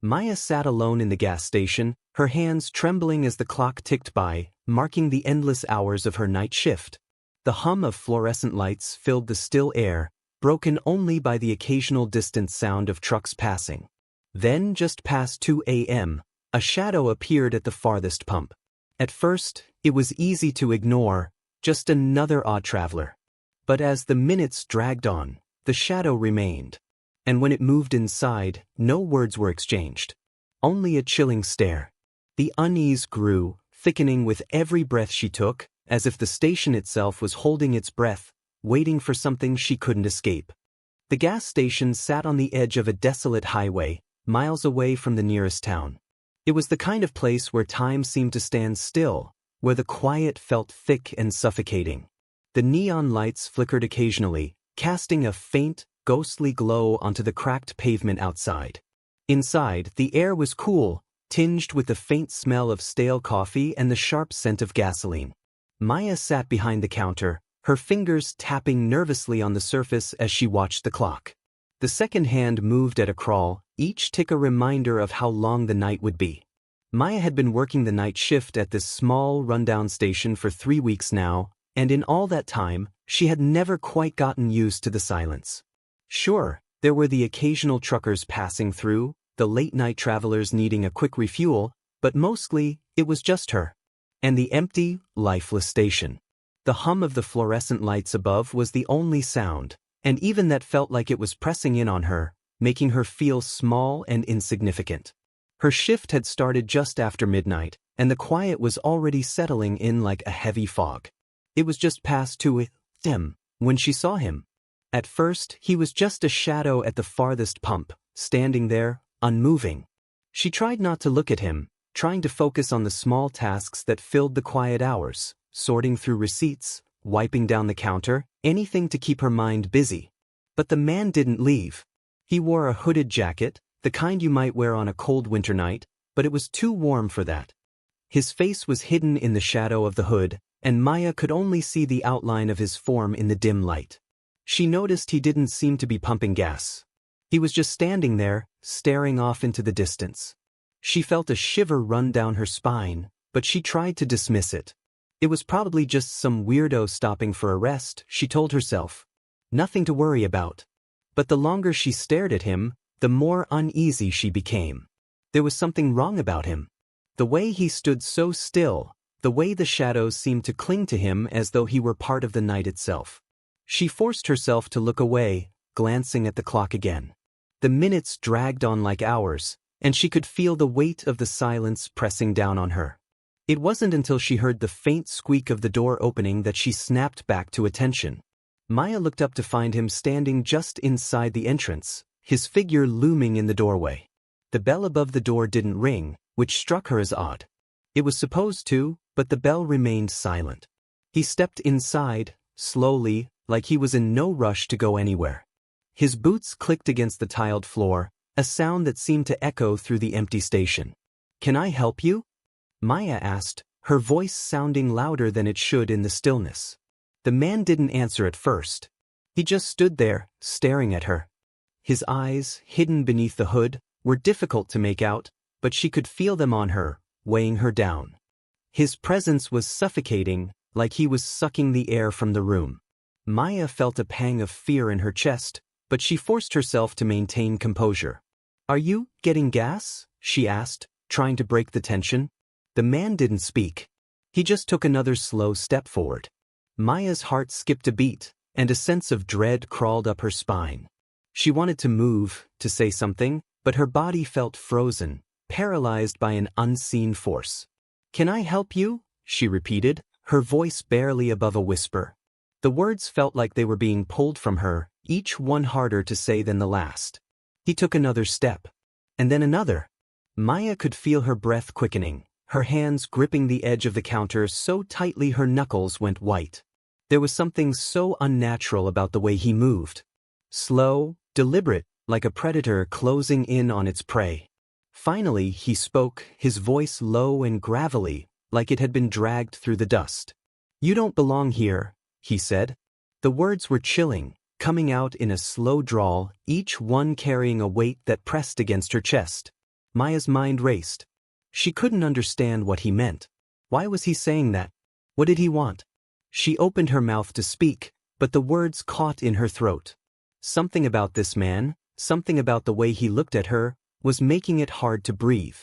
Maya sat alone in the gas station, her hands trembling as the clock ticked by, marking the endless hours of her night shift. The hum of fluorescent lights filled the still air, broken only by the occasional distant sound of trucks passing. Then, just past 2 a.m., a shadow appeared at the farthest pump. At first, it was easy to ignore, just another odd traveler. But as the minutes dragged on, the shadow remained. And when it moved inside, no words were exchanged. Only a chilling stare. The unease grew, thickening with every breath she took, as if the station itself was holding its breath, waiting for something she couldn't escape. The gas station sat on the edge of a desolate highway, miles away from the nearest town. It was the kind of place where time seemed to stand still, where the quiet felt thick and suffocating. The neon lights flickered occasionally, casting a faint, ghostly glow onto the cracked pavement outside. Inside, the air was cool, tinged with the faint smell of stale coffee and the sharp scent of gasoline. Maya sat behind the counter, her fingers tapping nervously on the surface as she watched the clock. The second hand moved at a crawl, each tick a reminder of how long the night would be. Maya had been working the night shift at this small, rundown station for 3 weeks now, and in all that time, she had never quite gotten used to the silence. Sure, there were the occasional truckers passing through, the late-night travelers needing a quick refuel, but mostly, it was just her. And the empty, lifeless station. The hum of the fluorescent lights above was the only sound, and even that felt like it was pressing in on her, making her feel small and insignificant. Her shift had started just after midnight, and the quiet was already settling in like a heavy fog. It was just past 2 a.m. when she saw him. At first, he was just a shadow at the farthest pump, standing there, unmoving. She tried not to look at him, trying to focus on the small tasks that filled the quiet hours, sorting through receipts, wiping down the counter, anything to keep her mind busy. But the man didn't leave. He wore a hooded jacket, the kind you might wear on a cold winter night, but it was too warm for that. His face was hidden in the shadow of the hood, and Maya could only see the outline of his form in the dim light. She noticed he didn't seem to be pumping gas. He was just standing there, staring off into the distance. She felt a shiver run down her spine, but she tried to dismiss it. It was probably just some weirdo stopping for a rest, she told herself. Nothing to worry about. But the longer she stared at him, the more uneasy she became. There was something wrong about him. The way he stood so still, the way the shadows seemed to cling to him as though he were part of the night itself. She forced herself to look away, glancing at the clock again. The minutes dragged on like hours, and she could feel the weight of the silence pressing down on her. It wasn't until she heard the faint squeak of the door opening that she snapped back to attention. Maya looked up to find him standing just inside the entrance, his figure looming in the doorway. The bell above the door didn't ring, which struck her as odd. It was supposed to, but the bell remained silent. He stepped inside, slowly, like he was in no rush to go anywhere. His boots clicked against the tiled floor, a sound that seemed to echo through the empty station. "Can I help you?" Maya asked, her voice sounding louder than it should in the stillness. The man didn't answer at first. He just stood there, staring at her. His eyes, hidden beneath the hood, were difficult to make out, but she could feel them on her, weighing her down. His presence was suffocating, like he was sucking the air from the room. Maya felt a pang of fear in her chest, but she forced herself to maintain composure. "Are you getting gas?" she asked, trying to break the tension. The man didn't speak. He just took another slow step forward. Maya's heart skipped a beat, and a sense of dread crawled up her spine. She wanted to move, to say something, but her body felt frozen, paralyzed by an unseen force. "Can I help you?" she repeated, her voice barely above a whisper. The words felt like they were being pulled from her, each one harder to say than the last. He took another step. And then another. Maya could feel her breath quickening, her hands gripping the edge of the counter so tightly her knuckles went white. There was something so unnatural about the way he moved. Slow, deliberate, like a predator closing in on its prey. Finally, he spoke, his voice low and gravelly, like it had been dragged through the dust. "You don't belong here," he said. The words were chilling, coming out in a slow drawl, each one carrying a weight that pressed against her chest. Maya's mind raced. She couldn't understand what he meant. Why was he saying that? What did he want? She opened her mouth to speak, but the words caught in her throat. Something about this man, something about the way he looked at her, was making it hard to breathe.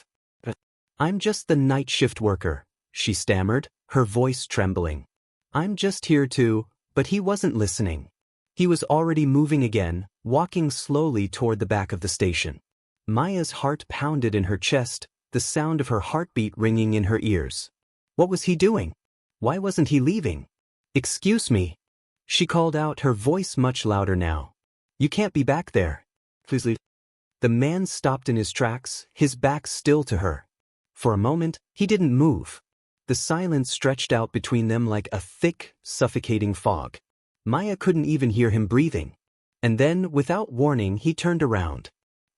"I'm just the night shift worker," she stammered, her voice trembling. "I'm just here to—" But he wasn't listening. He was already moving again, walking slowly toward the back of the station. Maya's heart pounded in her chest, the sound of her heartbeat ringing in her ears. What was he doing? Why wasn't he leaving? "Excuse me," she called out, her voice much louder now. "You can't be back there. Please leave." The man stopped in his tracks, his back still to her. For a moment, he didn't move. The silence stretched out between them like a thick, suffocating fog. Maya couldn't even hear him breathing. And then, without warning, he turned around.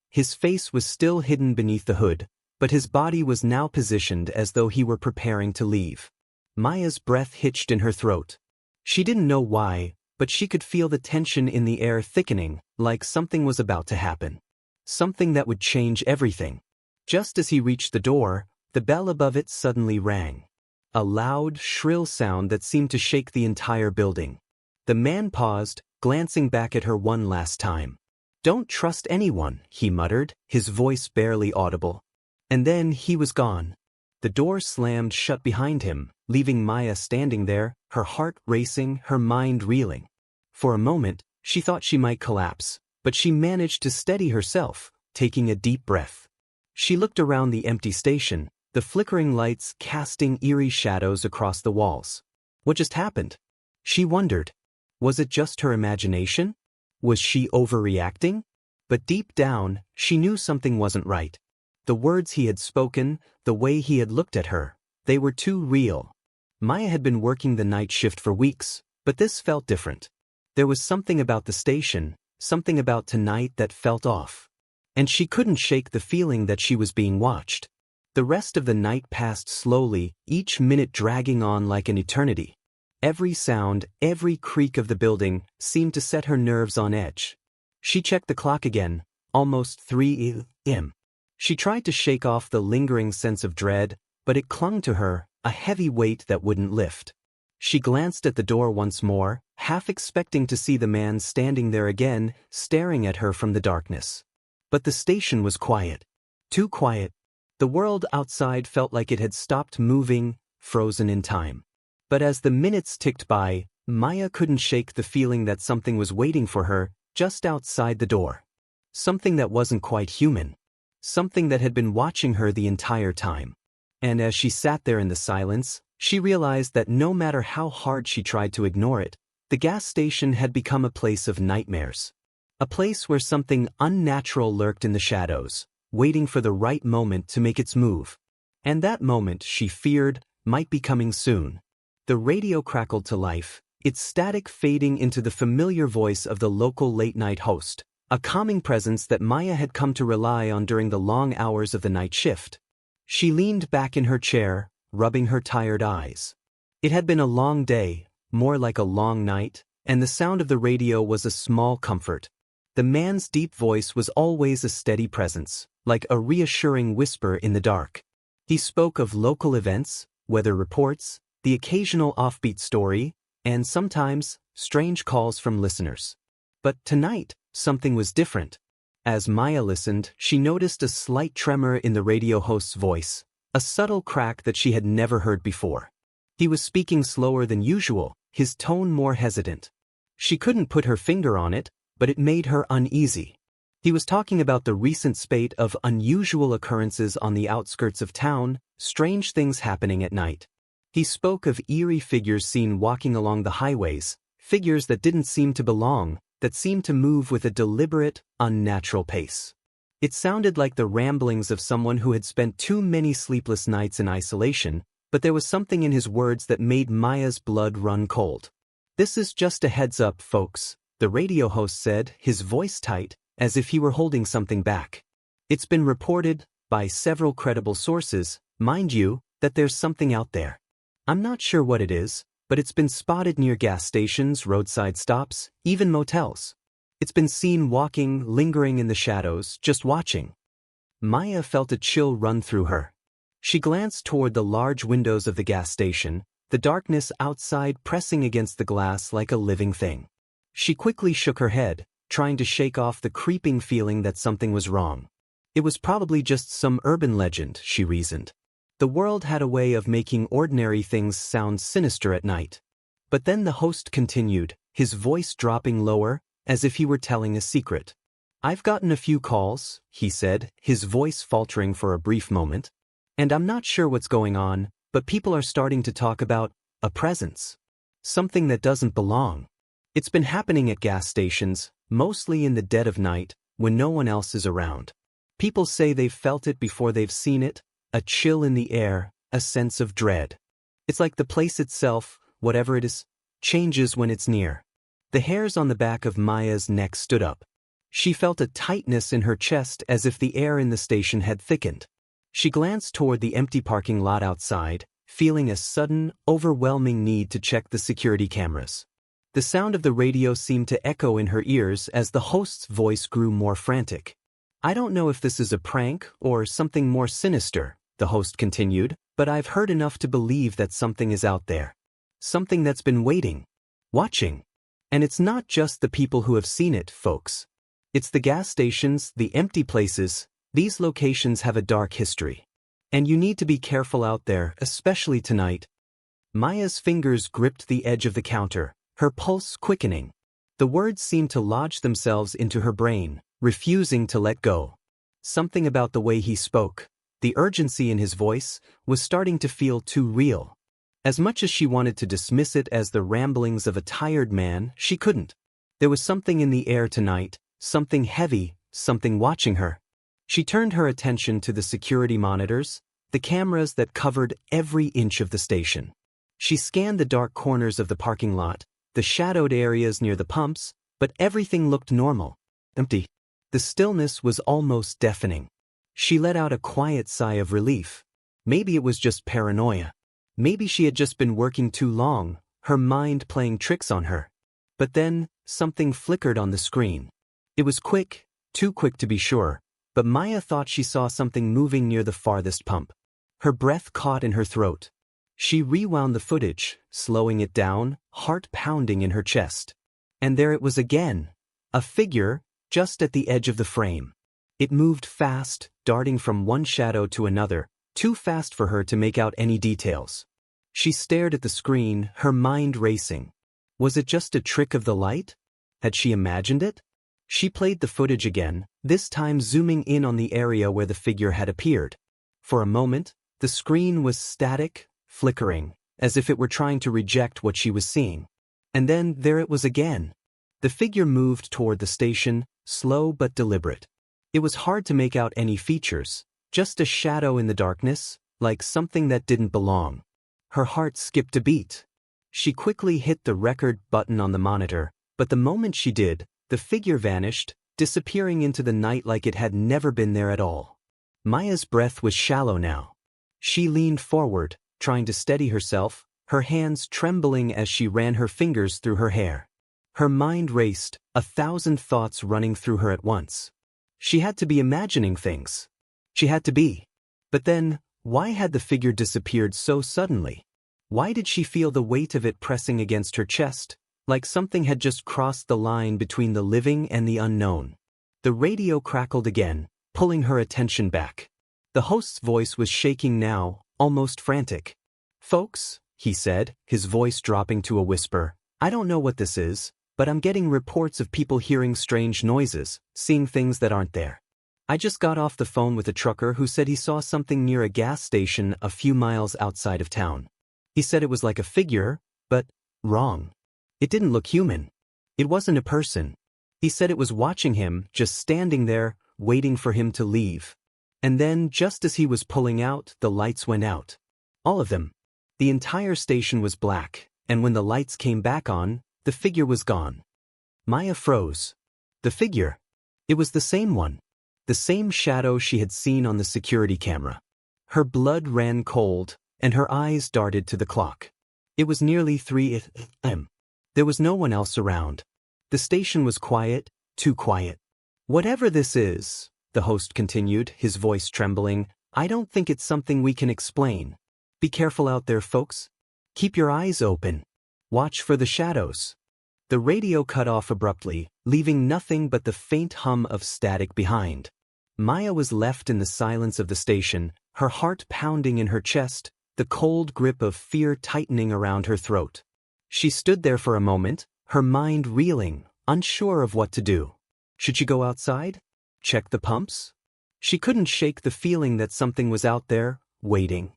His face was still hidden beneath the hood, but his body was now positioned as though he were preparing to leave. Maya's breath hitched in her throat. She didn't know why, but she could feel the tension in the air thickening, like something was about to happen. Something that would change everything. Just as he reached the door, the bell above it suddenly rang. A loud, shrill sound that seemed to shake the entire building. The man paused, glancing back at her one last time. "Don't trust anyone," he muttered, his voice barely audible. And then he was gone. The door slammed shut behind him, leaving Maya standing there, her heart racing, her mind reeling. For a moment, she thought she might collapse, but she managed to steady herself, taking a deep breath. She looked around the empty station, the flickering lights casting eerie shadows across the walls. What just happened? She wondered. Was it just her imagination? Was she overreacting? But deep down, she knew something wasn't right. The words he had spoken, the way he had looked at her, they were too real. Maya had been working the night shift for weeks, but this felt different. There was something about the station, something about tonight that felt off. And she couldn't shake the feeling that she was being watched. The rest of the night passed slowly, each minute dragging on like an eternity. Every sound, every creak of the building seemed to set her nerves on edge. She checked the clock again, almost 3 a.m. She tried to shake off the lingering sense of dread, but it clung to her, a heavy weight that wouldn't lift. She glanced at the door once more, half expecting to see the man standing there again, staring at her from the darkness. But the station was quiet. Too quiet. The world outside felt like it had stopped moving, frozen in time. But as the minutes ticked by, Maya couldn't shake the feeling that something was waiting for her, just outside the door. Something that wasn't quite human. Something that had been watching her the entire time. And as she sat there in the silence, she realized that no matter how hard she tried to ignore it, the gas station had become a place of nightmares. A place where something unnatural lurked in the shadows, waiting for the right moment to make its move. And that moment, she feared, might be coming soon. The radio crackled to life, its static fading into the familiar voice of the local late-night host, a calming presence that Maya had come to rely on during the long hours of the night shift. She leaned back in her chair, rubbing her tired eyes. It had been a long day, more like a long night, and the sound of the radio was a small comfort. The man's deep voice was always a steady presence, like a reassuring whisper in the dark. He spoke of local events, weather reports, the occasional offbeat story, and sometimes, strange calls from listeners. But tonight, something was different. As Maya listened, she noticed a slight tremor in the radio host's voice, a subtle crack that she had never heard before. He was speaking slower than usual, his tone more hesitant. She couldn't put her finger on it, but it made her uneasy. He was talking about the recent spate of unusual occurrences on the outskirts of town, strange things happening at night. He spoke of eerie figures seen walking along the highways, figures that didn't seem to belong, that seemed to move with a deliberate, unnatural pace. It sounded like the ramblings of someone who had spent too many sleepless nights in isolation, but there was something in his words that made Maya's blood run cold. "This is just a heads up, folks," the radio host said, his voice tight, as if he were holding something back. "It's been reported, by several credible sources, mind you, that there's something out there. I'm not sure what it is, but it's been spotted near gas stations, roadside stops, even motels. It's been seen walking, lingering in the shadows, just watching." Maya felt a chill run through her. She glanced toward the large windows of the gas station, the darkness outside pressing against the glass like a living thing. She quickly shook her head, trying to shake off the creeping feeling that something was wrong. It was probably just some urban legend, she reasoned. The world had a way of making ordinary things sound sinister at night. But then the host continued, his voice dropping lower, as if he were telling a secret. "I've gotten a few calls," he said, his voice faltering for a brief moment. "And I'm not sure what's going on, but people are starting to talk about a presence. Something that doesn't belong. It's been happening at gas stations, mostly in the dead of night, when no one else is around. People say they've felt it before they've seen it, a chill in the air, a sense of dread. It's like the place itself, whatever it is, changes when it's near." The hairs on the back of Maya's neck stood up. She felt a tightness in her chest as if the air in the station had thickened. She glanced toward the empty parking lot outside, feeling a sudden, overwhelming need to check the security cameras. The sound of the radio seemed to echo in her ears as the host's voice grew more frantic. "I don't know if this is a prank or something more sinister," the host continued, "but I've heard enough to believe that something is out there. Something that's been waiting, watching. And it's not just the people who have seen it, folks. It's the gas stations, the empty places. These locations have a dark history. And you need to be careful out there, especially tonight." Maya's fingers gripped the edge of the counter, her pulse quickening. The words seemed to lodge themselves into her brain, refusing to let go. Something about the way he spoke, the urgency in his voice, was starting to feel too real. As much as she wanted to dismiss it as the ramblings of a tired man, she couldn't. There was something in the air tonight, something heavy, something watching her. She turned her attention to the security monitors, the cameras that covered every inch of the station. She scanned the dark corners of the parking lot, the shadowed areas near the pumps, but everything looked normal. Empty. The stillness was almost deafening. She let out a quiet sigh of relief. Maybe it was just paranoia. Maybe she had just been working too long, her mind playing tricks on her. But then, something flickered on the screen. It was quick, too quick to be sure, but Maya thought she saw something moving near the farthest pump. Her breath caught in her throat. She rewound the footage, slowing it down, heart pounding in her chest. And there it was again, a figure, just at the edge of the frame. It moved fast, darting from one shadow to another, too fast for her to make out any details. She stared at the screen, her mind racing. Was it just a trick of the light? Had she imagined it? She played the footage again, this time zooming in on the area where the figure had appeared. For a moment, the screen was static, flickering, as if it were trying to reject what she was seeing. And then there it was again. The figure moved toward the station, slow but deliberate. It was hard to make out any features, just a shadow in the darkness, like something that didn't belong. Her heart skipped a beat. She quickly hit the record button on the monitor, but the moment she did, the figure vanished, disappearing into the night like it had never been there at all. Maya's breath was shallow now. She leaned forward, trying to steady herself, her hands trembling as she ran her fingers through her hair. Her mind raced, 1,000 thoughts running through her at once. She had to be imagining things. She had to be. But then, why had the figure disappeared so suddenly? Why did she feel the weight of it pressing against her chest, like something had just crossed the line between the living and the unknown? The radio crackled again, pulling her attention back. The host's voice was shaking now, almost frantic. "Folks," he said, his voice dropping to a whisper, "I don't know what this is, but I'm getting reports of people hearing strange noises, seeing things that aren't there. I just got off the phone with a trucker who said he saw something near a gas station a few miles outside of town. He said it was like a figure, but wrong. It didn't look human. It wasn't a person. He said it was watching him, just standing there, waiting for him to leave. And then, just as he was pulling out, the lights went out. All of them. The entire station was black, and when the lights came back on, the figure was gone." Maya froze. The figure. It was the same one. The same shadow she had seen on the security camera. Her blood ran cold, and her eyes darted to the clock. It was nearly 3 a.m. There was no one else around. The station was quiet, too quiet. "Whatever this is, the host continued, his voice trembling. "I don't think it's something we can explain. Be careful out there, folks. Keep your eyes open. Watch for the shadows." The radio cut off abruptly, leaving nothing but the faint hum of static behind. Maya was left in the silence of the station, her heart pounding in her chest, the cold grip of fear tightening around her throat. She stood there for a moment, her mind reeling, unsure of what to do. Should she go outside? Check the pumps? She couldn't shake the feeling that something was out there, waiting.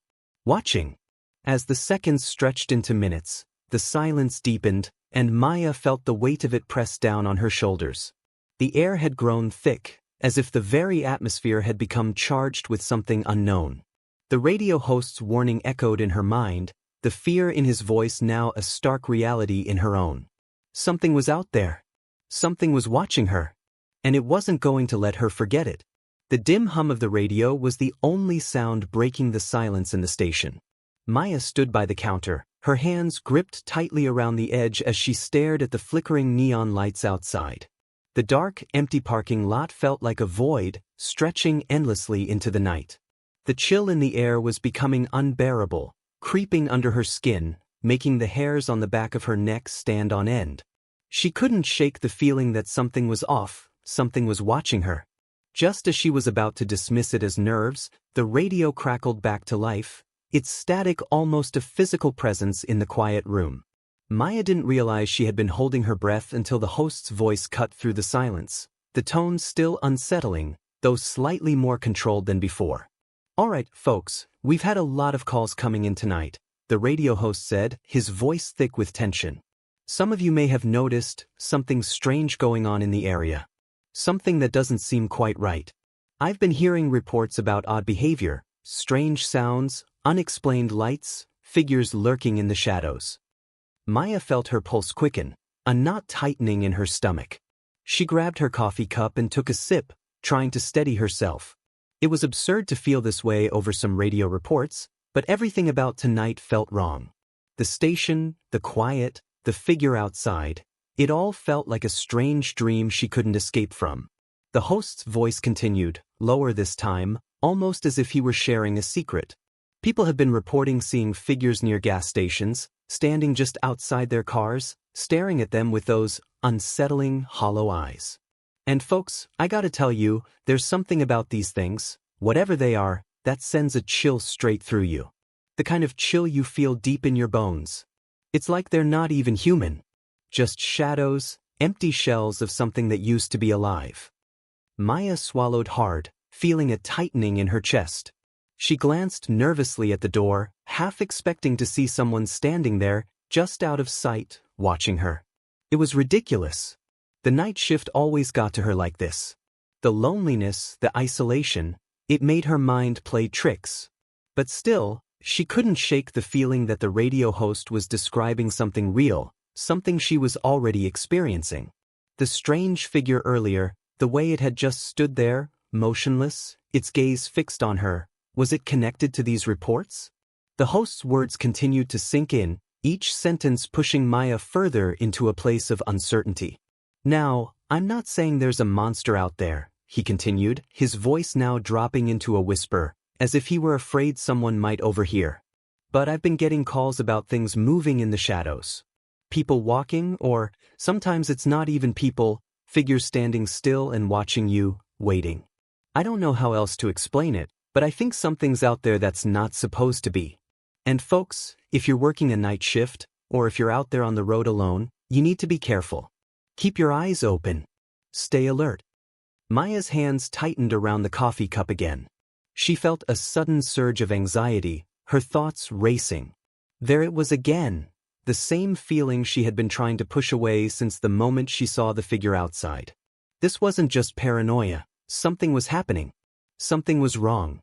Watching. As the seconds stretched into minutes, the silence deepened, and Maya felt the weight of it press down on her shoulders. The air had grown thick, as if the very atmosphere had become charged with something unknown. The radio host's warning echoed in her mind, the fear in his voice now a stark reality in her own. Something was out there. Something was watching her. And it wasn't going to let her forget it. The dim hum of the radio was the only sound breaking the silence in the station. Maya stood by the counter, her hands gripped tightly around the edge as she stared at the flickering neon lights outside. The dark, empty parking lot felt like a void, stretching endlessly into the night. The chill in the air was becoming unbearable, creeping under her skin, making the hairs on the back of her neck stand on end. She couldn't shake the feeling that something was off, something was watching her. Just as she was about to dismiss it as nerves, the radio crackled back to life, its static almost a physical presence in the quiet room. Maya didn't realize she had been holding her breath until the host's voice cut through the silence, the tone still unsettling, though slightly more controlled than before. "All right, folks, we've had a lot of calls coming in tonight," the radio host said, his voice thick with tension. "Some of you may have noticed something strange going on in the area. Something that doesn't seem quite right. I've been hearing reports about odd behavior, strange sounds, unexplained lights, figures lurking in the shadows." Maya felt her pulse quicken, a knot tightening in her stomach. She grabbed her coffee cup and took a sip, trying to steady herself. It was absurd to feel this way over some radio reports, but everything about tonight felt wrong. The station, the quiet, the figure outside, it all felt like a strange dream she couldn't escape from. The host's voice continued, lower this time, almost as if he were sharing a secret. "People have been reporting seeing figures near gas stations, standing just outside their cars, staring at them with those unsettling, hollow eyes. And folks, I gotta tell you, there's something about these things, whatever they are, that sends a chill straight through you. The kind of chill you feel deep in your bones. It's like they're not even human. Just shadows, empty shells of something that used to be alive." Maya swallowed hard, feeling a tightening in her chest. She glanced nervously at the door, half expecting to see someone standing there, just out of sight, watching her. It was ridiculous. The night shift always got to her like this. The loneliness, the isolation, it made her mind play tricks. But still, she couldn't shake the feeling that the radio host was describing something real, something she was already experiencing. The strange figure earlier, the way it had just stood there, motionless, its gaze fixed on her, was it connected to these reports? The host's words continued to sink in, each sentence pushing Maya further into a place of uncertainty. "Now, I'm not saying there's a monster out there," he continued, his voice now dropping into a whisper, as if he were afraid someone might overhear. "But I've been getting calls about things moving in the shadows. People walking, or sometimes it's not even people, figures standing still and watching you, waiting. I don't know how else to explain it, but I think something's out there that's not supposed to be. And folks, if you're working a night shift, or if you're out there on the road alone, you need to be careful. Keep your eyes open. Stay alert." Maya's hands tightened around the coffee cup again. She felt a sudden surge of anxiety, her thoughts racing. There it was again, the same feeling she had been trying to push away since the moment she saw the figure outside. This wasn't just paranoia, something was happening. Something was wrong.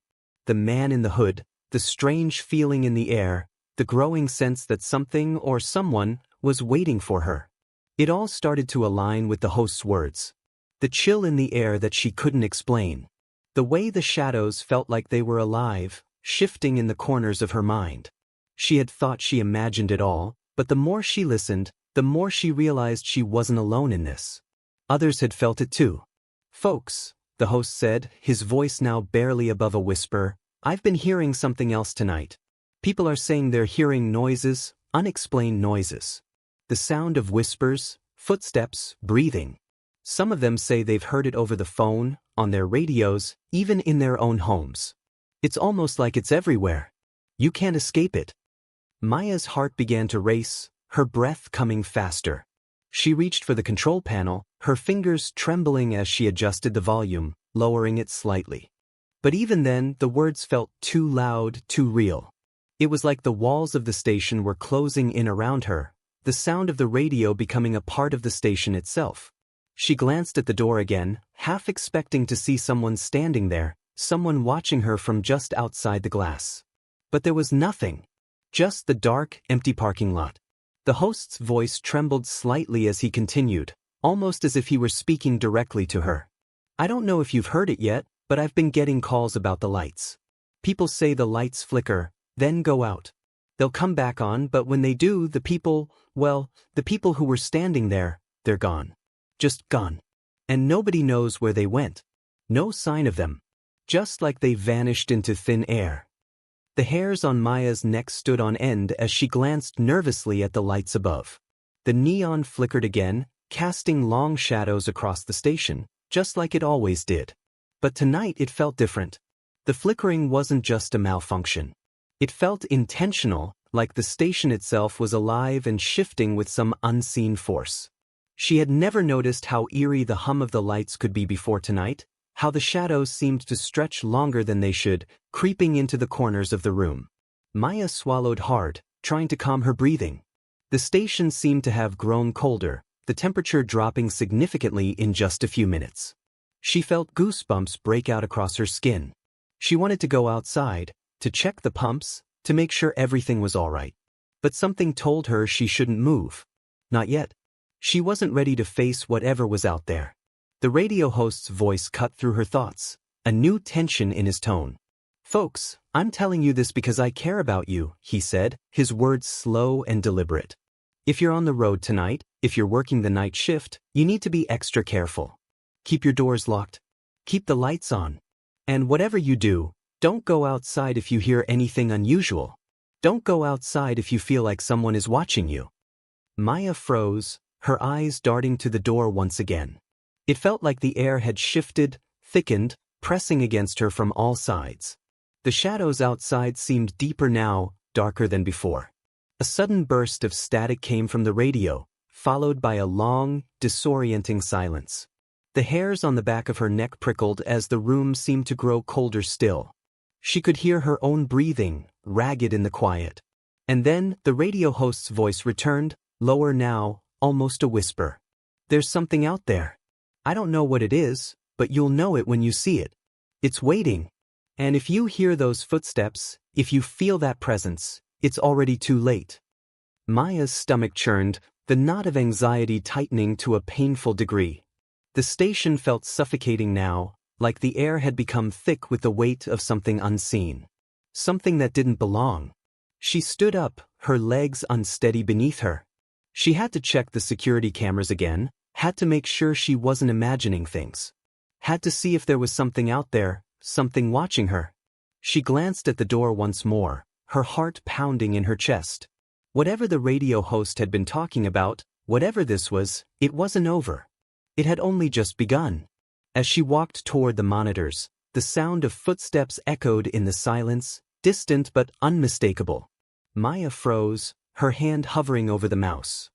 The man in the hood, the strange feeling in the air, the growing sense that something or someone was waiting for her. It all started to align with the host's words. The chill in the air that she couldn't explain. The way the shadows felt like they were alive, shifting in the corners of her mind. She had thought she imagined it all, but the more she listened, the more she realized she wasn't alone in this. Others had felt it too. Folks, the host said, his voice now barely above a whisper. "I've been hearing something else tonight. People are saying they're hearing noises, unexplained noises. The sound of whispers, footsteps, breathing. Some of them say they've heard it over the phone, on their radios, even in their own homes. It's almost like it's everywhere. You can't escape it." Maya's heart began to race, her breath coming faster. She reached for the control panel, her fingers trembling as she adjusted the volume, lowering it slightly. But even then, the words felt too loud, too real. It was like the walls of the station were closing in around her, the sound of the radio becoming a part of the station itself. She glanced at the door again, half expecting to see someone standing there, someone watching her from just outside the glass. But there was nothing. Just the dark, empty parking lot. The host's voice trembled slightly as he continued, almost as if he were speaking directly to her. "I don't know if you've heard it yet, but I've been getting calls about the lights. People say the lights flicker, then go out. They'll come back on, but when they do, the people who were standing there, they're gone. Just gone. And nobody knows where they went. No sign of them. Just like they vanished into thin air." The hairs on Maya's neck stood on end as she glanced nervously at the lights above. The neon flickered again, casting long shadows across the station, just like it always did. But tonight it felt different. The flickering wasn't just a malfunction. It felt intentional, like the station itself was alive and shifting with some unseen force. She had never noticed how eerie the hum of the lights could be before tonight, how the shadows seemed to stretch longer than they should, creeping into the corners of the room. Maya swallowed hard, trying to calm her breathing. The station seemed to have grown colder, the temperature dropping significantly in just a few minutes. She felt goosebumps break out across her skin. She wanted to go outside, to check the pumps, to make sure everything was all right. But something told her she shouldn't move. Not yet. She wasn't ready to face whatever was out there. The radio host's voice cut through her thoughts, a new tension in his tone. "Folks, I'm telling you this because I care about you," he said, his words slow and deliberate. "If you're on the road tonight, if you're working the night shift, you need to be extra careful. Keep your doors locked. Keep the lights on. And whatever you do, don't go outside if you hear anything unusual. Don't go outside if you feel like someone is watching you." Maya froze, her eyes darting to the door once again. It felt like the air had shifted, thickened, pressing against her from all sides. The shadows outside seemed deeper now, darker than before. A sudden burst of static came from the radio, followed by a long, disorienting silence. The hairs on the back of her neck prickled as the room seemed to grow colder still. She could hear her own breathing, ragged in the quiet. And then the radio host's voice returned, lower now, almost a whisper. "There's something out there. I don't know what it is, but you'll know it when you see it. It's waiting. And if you hear those footsteps, if you feel that presence, it's already too late." Maya's stomach churned, the knot of anxiety tightening to a painful degree. The station felt suffocating now, like the air had become thick with the weight of something unseen. Something that didn't belong. She stood up, her legs unsteady beneath her. She had to check the security cameras again, had to make sure she wasn't imagining things. Had to see if there was something out there, something watching her. She glanced at the door once more, her heart pounding in her chest. Whatever the radio host had been talking about, whatever this was, it wasn't over. It had only just begun. As she walked toward the monitors, the sound of footsteps echoed in the silence, distant but unmistakable. Maya froze, her hand hovering over the mouse.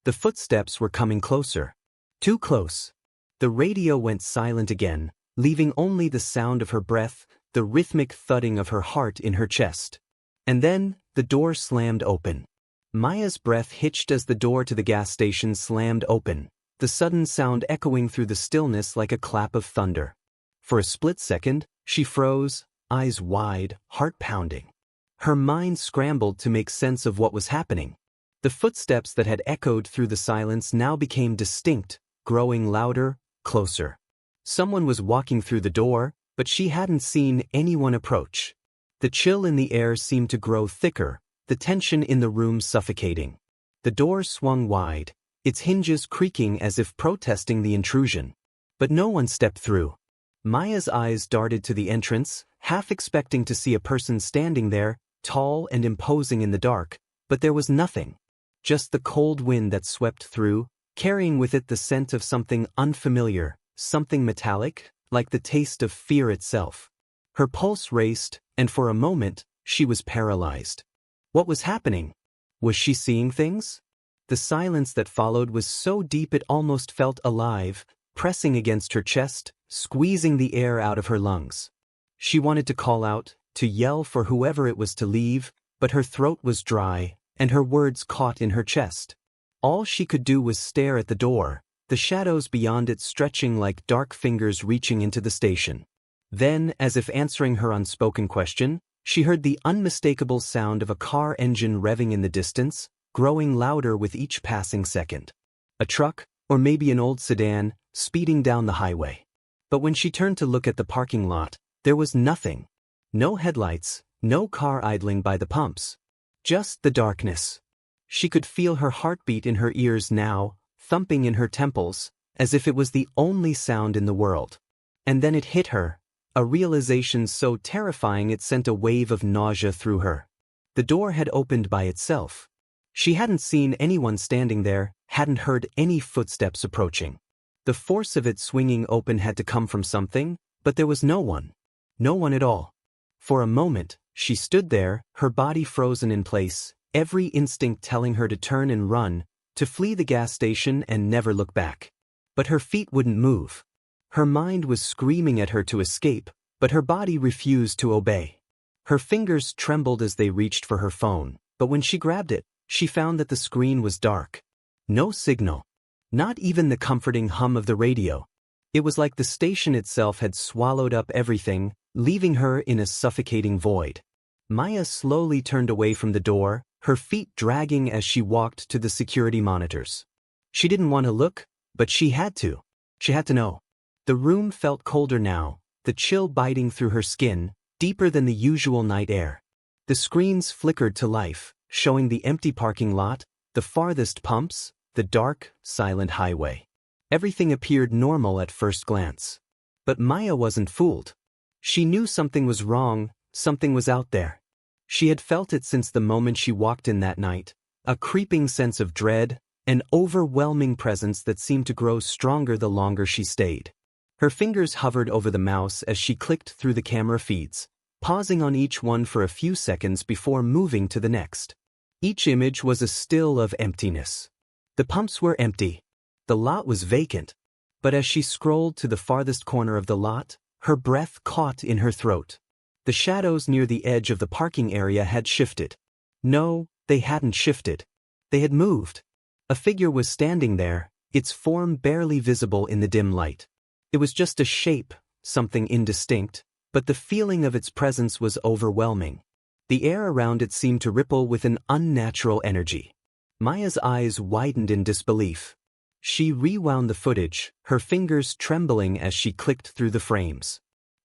The footsteps were coming closer. Too close. The radio went silent again, leaving only the sound of her breath, the rhythmic thudding of her heart in her chest. And then, the door slammed open. Maya's breath hitched as the door to the gas station slammed open, the sudden sound echoing through the stillness like a clap of thunder. For a split second, she froze, eyes wide, heart pounding. Her mind scrambled to make sense of what was happening. The footsteps that had echoed through the silence now became distinct, growing louder, closer. Someone was walking through the door, but she hadn't seen anyone approach. The chill in the air seemed to grow thicker, the tension in the room suffocating. The door swung wide, its hinges creaking as if protesting the intrusion. But no one stepped through. Maya's eyes darted to the entrance, half expecting to see a person standing there, tall and imposing in the dark, but there was nothing. Just the cold wind that swept through, carrying with it the scent of something unfamiliar, something metallic, like the taste of fear itself. Her pulse raced, and for a moment, she was paralyzed. What was happening? Was she seeing things? The silence that followed was so deep it almost felt alive, pressing against her chest, squeezing the air out of her lungs. She wanted to call out, to yell for whoever it was to leave, but her throat was dry, and her words caught in her chest. All she could do was stare at the door, the shadows beyond it stretching like dark fingers reaching into the station. Then, as if answering her unspoken question, she heard the unmistakable sound of a car engine revving in the distance, growing louder with each passing second. A truck, or maybe an old sedan, speeding down the highway. But when she turned to look at the parking lot, there was nothing. No headlights, no car idling by the pumps. Just the darkness. She could feel her heartbeat in her ears now, thumping in her temples, as if it was the only sound in the world. And then it hit her, a realization so terrifying it sent a wave of nausea through her. The door had opened by itself. She hadn't seen anyone standing there, hadn't heard any footsteps approaching. The force of it swinging open had to come from something, but there was no one. No one at all. For a moment, she stood there, her body frozen in place, every instinct telling her to turn and run, to flee the gas station and never look back. But her feet wouldn't move. Her mind was screaming at her to escape, but her body refused to obey. Her fingers trembled as they reached for her phone, but when she grabbed it, she found that the screen was dark. No signal. Not even the comforting hum of the radio. It was like the station itself had swallowed up everything, leaving her in a suffocating void. Maya slowly turned away from the door, her feet dragging as she walked to the security monitors. She didn't want to look, but she had to. She had to know. The room felt colder now, the chill biting through her skin, deeper than the usual night air. The screens flickered to life, showing the empty parking lot, the farthest pumps, the dark, silent highway. Everything appeared normal at first glance. But Maya wasn't fooled. She knew something was wrong, something was out there. She had felt it since the moment she walked in that night, a creeping sense of dread, an overwhelming presence that seemed to grow stronger the longer she stayed. Her fingers hovered over the mouse as she clicked through the camera feeds, pausing on each one for a few seconds before moving to the next. Each image was a still of emptiness. The pumps were empty. The lot was vacant. But as she scrolled to the farthest corner of the lot, her breath caught in her throat. The shadows near the edge of the parking area had shifted. No, they hadn't shifted. They had moved. A figure was standing there, its form barely visible in the dim light. It was just a shape, something indistinct, but the feeling of its presence was overwhelming. The air around it seemed to ripple with an unnatural energy. Maya's eyes widened in disbelief. She rewound the footage, her fingers trembling as she clicked through the frames.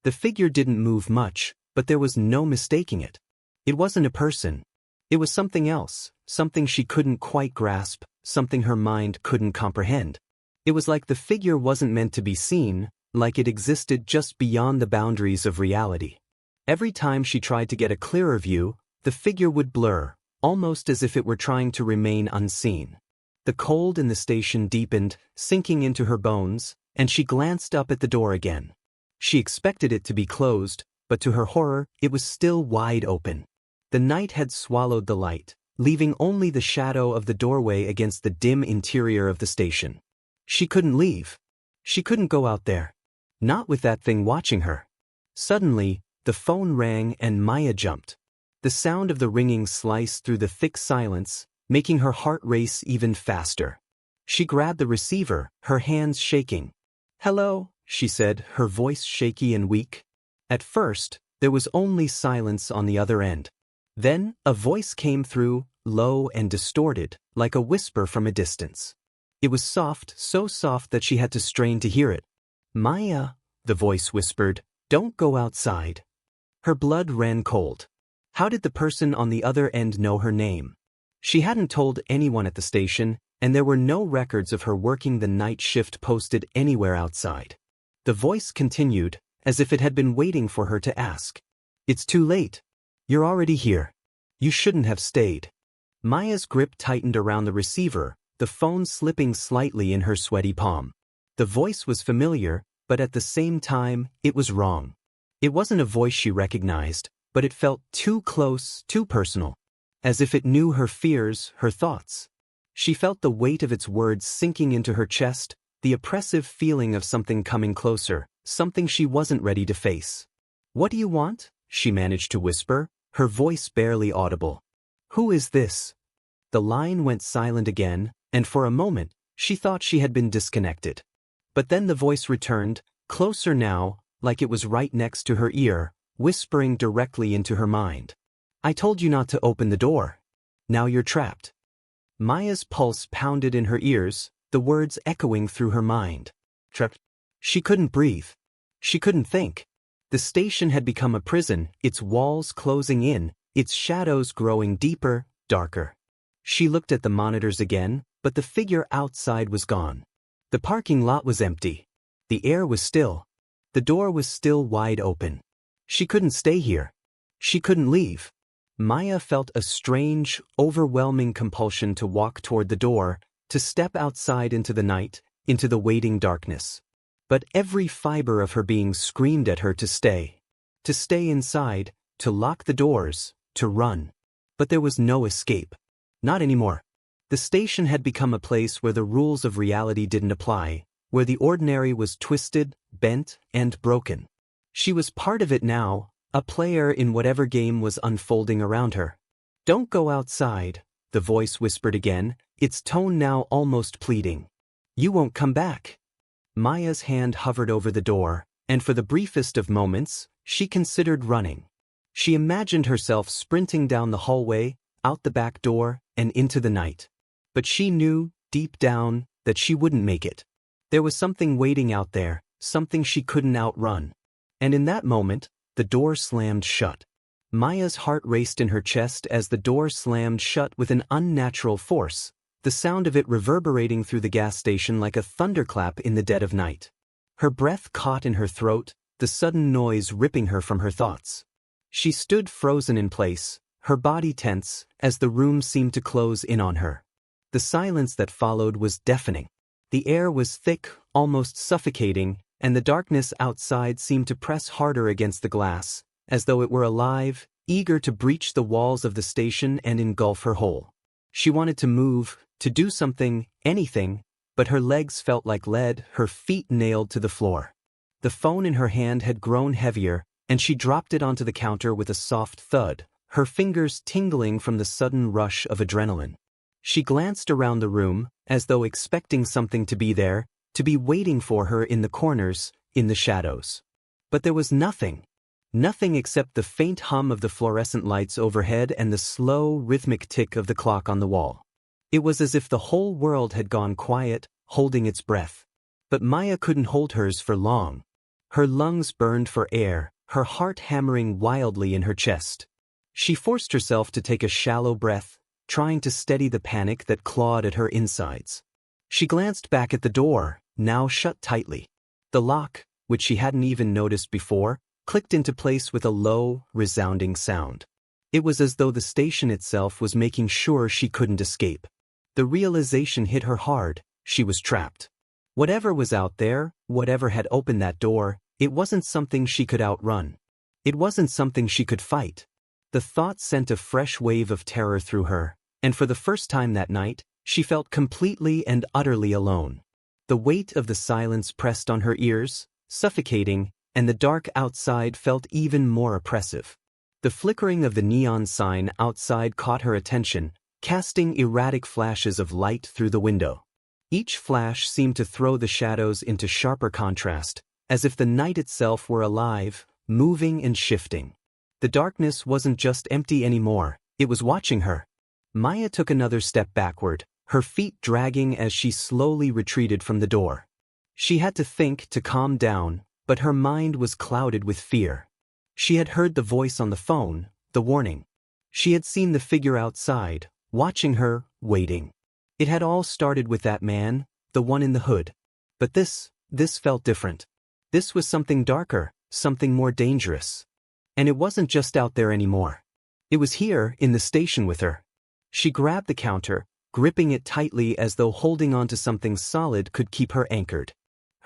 The figure didn't move much, but there was no mistaking it. It wasn't a person. It was something else, something she couldn't quite grasp, something her mind couldn't comprehend. It was like the figure wasn't meant to be seen, like it existed just beyond the boundaries of reality. Every time she tried to get a clearer view, the figure would blur, almost as if it were trying to remain unseen. The cold in the station deepened, sinking into her bones, and she glanced up at the door again. She expected it to be closed, but to her horror, it was still wide open. The night had swallowed the light, leaving only the shadow of the doorway against the dim interior of the station. She couldn't leave. She couldn't go out there. Not with that thing watching her. Suddenly, the phone rang and Maya jumped. The sound of the ringing sliced through the thick silence, making her heart race even faster. She grabbed the receiver, her hands shaking. "Hello," she said, her voice shaky and weak. At first, there was only silence on the other end. Then, a voice came through, low and distorted, like a whisper from a distance. It was soft, so soft that she had to strain to hear it. "Maya," the voice whispered, "don't go outside." Her blood ran cold. How did the person on the other end know her name? She hadn't told anyone at the station, and there were no records of her working the night shift posted anywhere outside. The voice continued, as if it had been waiting for her to ask. It's too late. You're already here. You shouldn't have stayed. Maya's grip tightened around the receiver, the phone slipping slightly in her sweaty palm. The voice was familiar, but at the same time, it was wrong. It wasn't a voice she recognized, but it felt too close, too personal. As if it knew her fears, her thoughts. She felt the weight of its words sinking into her chest, the oppressive feeling of something coming closer, something she wasn't ready to face. What do you want? She managed to whisper, her voice barely audible. Who is this? The line went silent again, and for a moment, she thought she had been disconnected. But then the voice returned, closer now, like it was right next to her ear, whispering directly into her mind. I told you not to open the door. Now you're trapped. Maya's pulse pounded in her ears, the words echoing through her mind. Trapped. She couldn't breathe. She couldn't think. The station had become a prison, its walls closing in, its shadows growing deeper, darker. She looked at the monitors again, but the figure outside was gone. The parking lot was empty. The air was still. The door was still wide open. She couldn't stay here. She couldn't leave. Maya felt a strange, overwhelming compulsion to walk toward the door, to step outside into the night, into the waiting darkness. But every fiber of her being screamed at her to stay. To stay inside, to lock the doors, to run. But there was no escape. Not anymore. The station had become a place where the rules of reality didn't apply, where the ordinary was twisted, bent, and broken. She was part of it now, a player in whatever game was unfolding around her. Don't go outside, the voice whispered again, its tone now almost pleading. You won't come back. Maya's hand hovered over the door, and for the briefest of moments, she considered running. She imagined herself sprinting down the hallway, out the back door, and into the night. But she knew, deep down, that she wouldn't make it. There was something waiting out there, something she couldn't outrun. And in that moment, the door slammed shut. Maya's heart raced in her chest as the door slammed shut with an unnatural force, the sound of it reverberating through the gas station like a thunderclap in the dead of night. Her breath caught in her throat, the sudden noise ripping her from her thoughts. She stood frozen in place, her body tense, as the room seemed to close in on her. The silence that followed was deafening. The air was thick, almost suffocating, and the darkness outside seemed to press harder against the glass, as though it were alive, eager to breach the walls of the station and engulf her whole. She wanted to move, to do something, anything, but her legs felt like lead, her feet nailed to the floor. The phone in her hand had grown heavier, and she dropped it onto the counter with a soft thud, her fingers tingling from the sudden rush of adrenaline. She glanced around the room, as though expecting something to be there, to be waiting for her in the corners, in the shadows. But there was nothing. Nothing except the faint hum of the fluorescent lights overhead and the slow, rhythmic tick of the clock on the wall. It was as if the whole world had gone quiet, holding its breath. But Maya couldn't hold hers for long. Her lungs burned for air, her heart hammering wildly in her chest. She forced herself to take a shallow breath, trying to steady the panic that clawed at her insides. She glanced back at the door, now shut tightly. The lock, which she hadn't even noticed before, clicked into place with a low, resounding sound. It was as though the station itself was making sure she couldn't escape. The realization hit her hard, she was trapped. Whatever was out there, whatever had opened that door, it wasn't something she could outrun. It wasn't something she could fight. The thought sent a fresh wave of terror through her, and for the first time that night, she felt completely and utterly alone. The weight of the silence pressed on her ears, suffocating, and the dark outside felt even more oppressive. The flickering of the neon sign outside caught her attention, casting erratic flashes of light through the window. Each flash seemed to throw the shadows into sharper contrast, as if the night itself were alive, moving and shifting. The darkness wasn't just empty anymore, it was watching her. Maya took another step backward, her feet dragging as she slowly retreated from the door. She had to think to calm down, but her mind was clouded with fear. She had heard the voice on the phone, the warning. She had seen the figure outside, watching her, waiting. It had all started with that man, the one in the hood. But this felt different. This was something darker, something more dangerous. And it wasn't just out there anymore. It was here, in the station with her. She grabbed the counter, gripping it tightly as though holding onto something solid could keep her anchored.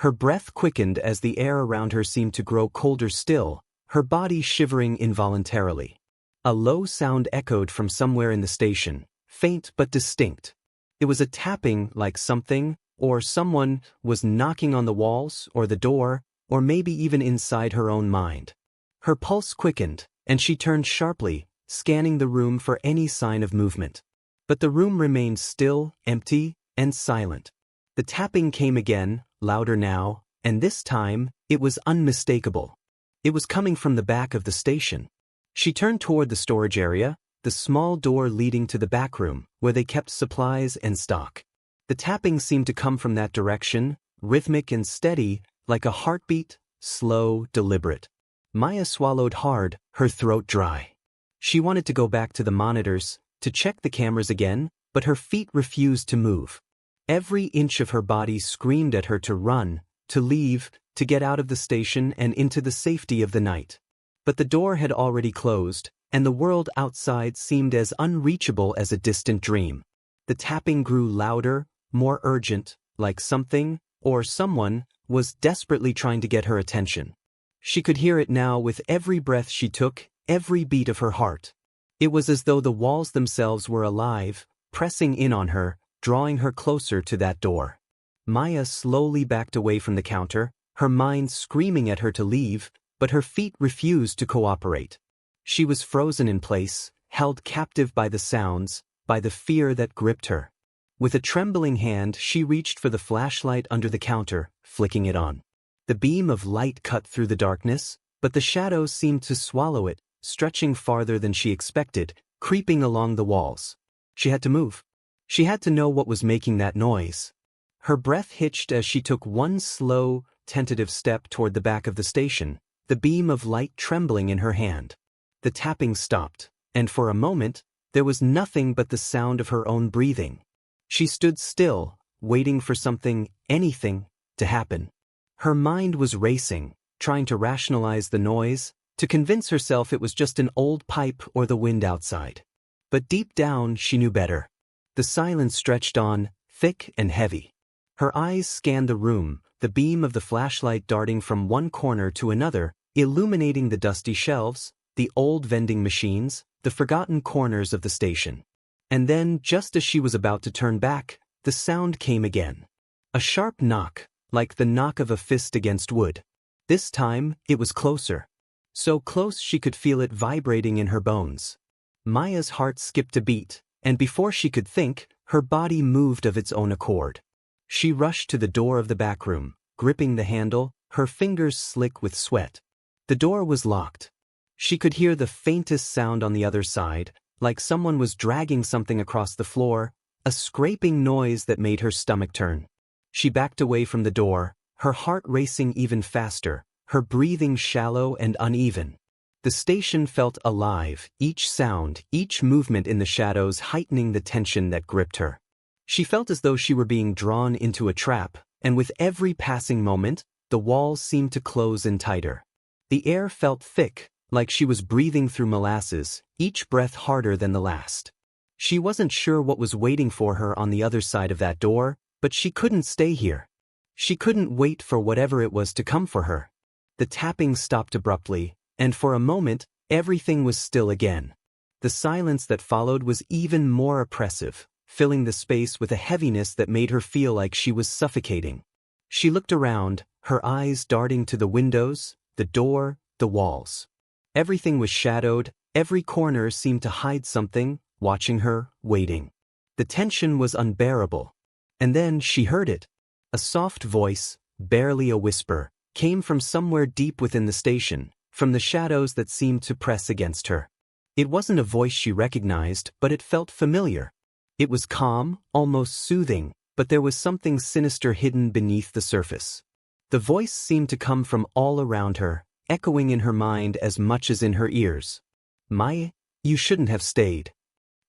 Her breath quickened as the air around her seemed to grow colder still, her body shivering involuntarily. A low sound echoed from somewhere in the station, faint but distinct. It was a tapping, like something, or someone, was knocking on the walls, or the door, or maybe even inside her own mind. Her pulse quickened, and she turned sharply, scanning the room for any sign of movement. But the room remained still, empty, and silent. The tapping came again, louder now, and this time, it was unmistakable. It was coming from the back of the station. She turned toward the storage area, the small door leading to the back room, where they kept supplies and stock. The tapping seemed to come from that direction, rhythmic and steady, like a heartbeat, slow, deliberate. Maya swallowed hard, her throat dry. She wanted to go back to the monitors, to check the cameras again, but her feet refused to move. Every inch of her body screamed at her to run, to leave, to get out of the station and into the safety of the night. But the door had already closed, and the world outside seemed as unreachable as a distant dream. The tapping grew louder, more urgent, like something, or someone, was desperately trying to get her attention. She could hear it now with every breath she took, every beat of her heart. It was as though the walls themselves were alive, pressing in on her, drawing her closer to that door. Maya slowly backed away from the counter, her mind screaming at her to leave, but her feet refused to cooperate. She was frozen in place, held captive by the sounds, by the fear that gripped her. With a trembling hand, she reached for the flashlight under the counter, flicking it on. The beam of light cut through the darkness, but the shadows seemed to swallow it, stretching farther than she expected, creeping along the walls. She had to move. She had to know what was making that noise. Her breath hitched as she took one slow, tentative step toward the back of the station, the beam of light trembling in her hand. The tapping stopped, and for a moment, there was nothing but the sound of her own breathing. She stood still, waiting for something, anything, to happen. Her mind was racing, trying to rationalize the noise, to convince herself it was just an old pipe or the wind outside. But deep down, she knew better. The silence stretched on, thick and heavy. Her eyes scanned the room, the beam of the flashlight darting from one corner to another, illuminating the dusty shelves, the old vending machines, the forgotten corners of the station. And then, just as she was about to turn back, the sound came again. A sharp knock, like the knock of a fist against wood. This time, it was closer. So close she could feel it vibrating in her bones. Maya's heart skipped a beat, and before she could think, her body moved of its own accord. She rushed to the door of the back room, gripping the handle, her fingers slick with sweat. The door was locked. She could hear the faintest sound on the other side, like someone was dragging something across the floor, a scraping noise that made her stomach turn. She backed away from the door, her heart racing even faster, her breathing shallow and uneven. The station felt alive, each sound, each movement in the shadows heightening the tension that gripped her. She felt as though she were being drawn into a trap, and with every passing moment, the walls seemed to close in tighter. The air felt thick, like she was breathing through molasses, each breath harder than the last. She wasn't sure what was waiting for her on the other side of that door, but she couldn't stay here. She couldn't wait for whatever it was to come for her. The tapping stopped abruptly, and for a moment, everything was still again. The silence that followed was even more oppressive, filling the space with a heaviness that made her feel like she was suffocating. She looked around, her eyes darting to the windows, the door, the walls. Everything was shadowed, every corner seemed to hide something, watching her, waiting. The tension was unbearable. And then she heard it. A soft voice, barely a whisper, came from somewhere deep within the station, from the shadows that seemed to press against her. It wasn't a voice she recognized, but it felt familiar. It was calm, almost soothing, but there was something sinister hidden beneath the surface. The voice seemed to come from all around her, echoing in her mind as much as in her ears. "Maya, you shouldn't have stayed."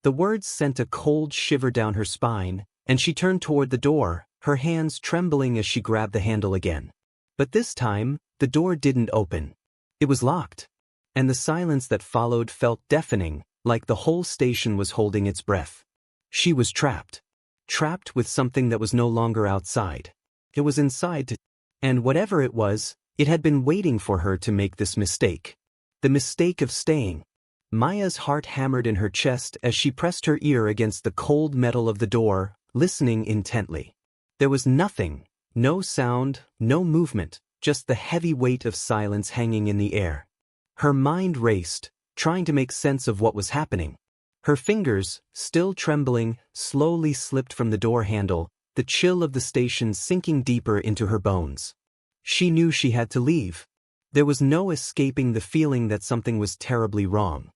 The words sent a cold shiver down her spine, and she turned toward the door, her hands trembling as she grabbed the handle again. But this time, The door didn't open. It was locked. And the silence that followed felt deafening, like the whole station was holding its breath. She was trapped. Trapped with something that was no longer outside. It was inside, and whatever it was, it had been waiting for her to make this mistake. The mistake of staying. Maya's heart hammered in her chest as she pressed her ear against the cold metal of the door, listening intently. There was nothing, no sound, no movement, just the heavy weight of silence hanging in the air. Her mind raced, trying to make sense of what was happening. Her fingers, still trembling, slowly slipped from the door handle, the chill of the station sinking deeper into her bones. She knew she had to leave. There was no escaping the feeling that something was terribly wrong.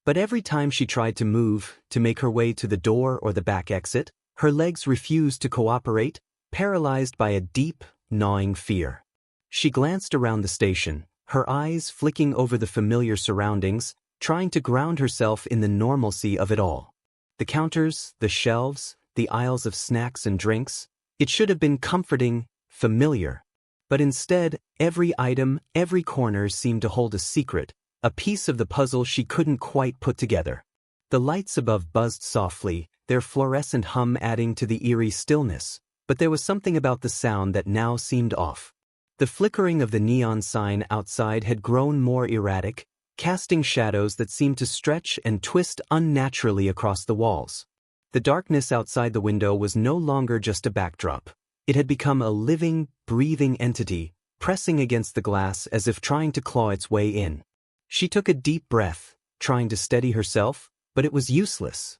But every time she tried to move, to make her way to the door or the back exit, her legs refused to cooperate, paralyzed by a deep, gnawing fear. She glanced around the station, her eyes flicking over the familiar surroundings, trying to ground herself in the normalcy of it all. The counters, the shelves, the aisles of snacks and drinks, it should have been comforting, familiar. But instead, every item, every corner seemed to hold a secret, a piece of the puzzle she couldn't quite put together. The lights above buzzed softly, their fluorescent hum adding to the eerie stillness, but there was something about the sound that now seemed off. The flickering of the neon sign outside had grown more erratic, casting shadows that seemed to stretch and twist unnaturally across the walls. The darkness outside the window was no longer just a backdrop. It had become a living, breathing entity, pressing against the glass as if trying to claw its way in. She took a deep breath, trying to steady herself, but it was useless.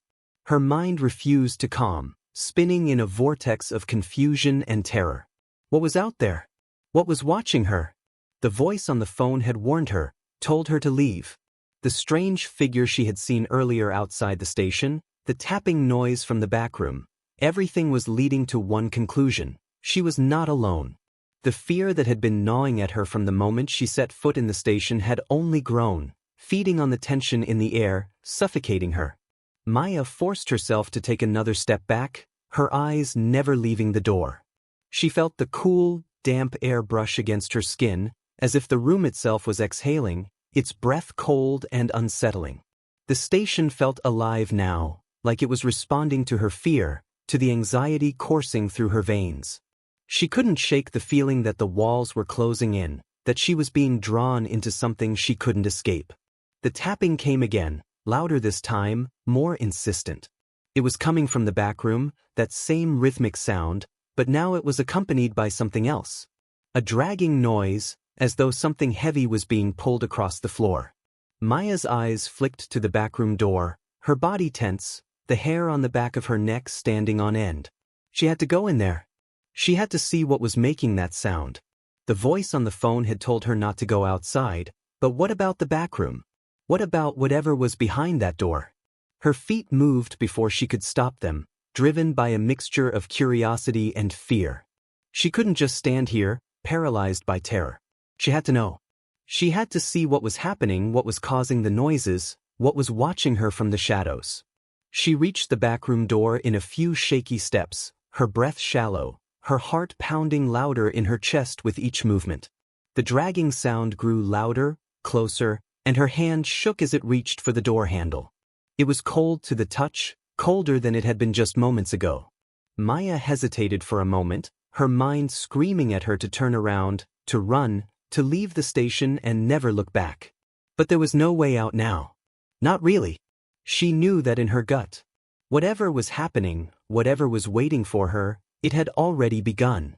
Her mind refused to calm, spinning in a vortex of confusion and terror. What was out there? What was watching her? The voice on the phone had warned her, told her to leave. The strange figure she had seen earlier outside the station, the tapping noise from the back room, everything was leading to one conclusion: she was not alone. The fear that had been gnawing at her from the moment she set foot in the station had only grown, feeding on the tension in the air, suffocating her. Maya forced herself to take another step back, her eyes never leaving the door. She felt the cool, damp air brush against her skin, as if the room itself was exhaling, its breath cold and unsettling. The station felt alive now, like it was responding to her fear, to the anxiety coursing through her veins. She couldn't shake the feeling that the walls were closing in, that she was being drawn into something she couldn't escape. The tapping came again, louder this time, more insistent. It was coming from the back room, that same rhythmic sound, but now it was accompanied by something else. A dragging noise, as though something heavy was being pulled across the floor. Maya's eyes flicked to the backroom door, her body tense, the hair on the back of her neck standing on end. She had to go in there. She had to see what was making that sound. The voice on the phone had told her not to go outside, but what about the back room? What about whatever was behind that door? Her feet moved before she could stop them, driven by a mixture of curiosity and fear. She couldn't just stand here, paralyzed by terror. She had to know. She had to see what was happening, what was causing the noises, what was watching her from the shadows. She reached the backroom door in a few shaky steps, her breath shallow, her heart pounding louder in her chest with each movement. The dragging sound grew louder, closer, and her hand shook as it reached for the door handle. It was cold to the touch, colder than it had been just moments ago. Maya hesitated for a moment, her mind screaming at her to turn around, to run, to leave the station and never look back. But there was no way out now. Not really. She knew that in her gut. Whatever was happening, whatever was waiting for her, it had already begun.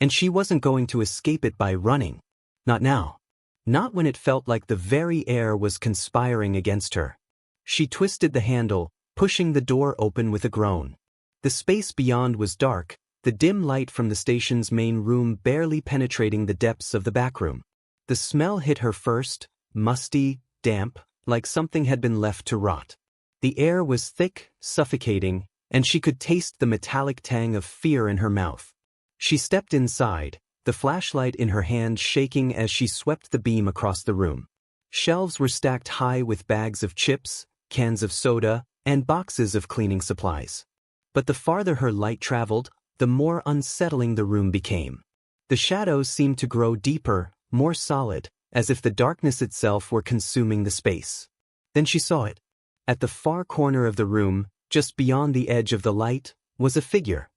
And she wasn't going to escape it by running. Not now. Not when it felt like the very air was conspiring against her. She twisted the handle, pushing the door open with a groan. The space beyond was dark, the dim light from the station's main room barely penetrating the depths of the back room. The smell hit her first, musty, damp, like something had been left to rot. The air was thick, suffocating, and she could taste the metallic tang of fear in her mouth. She stepped inside, the flashlight in her hand shaking as she swept the beam across the room. Shelves were stacked high with bags of chips, cans of soda, and boxes of cleaning supplies. But the farther her light traveled, the more unsettling the room became. The shadows seemed to grow deeper, more solid, as if the darkness itself were consuming the space. Then she saw it. At the far corner of the room, just beyond the edge of the light, was a figure.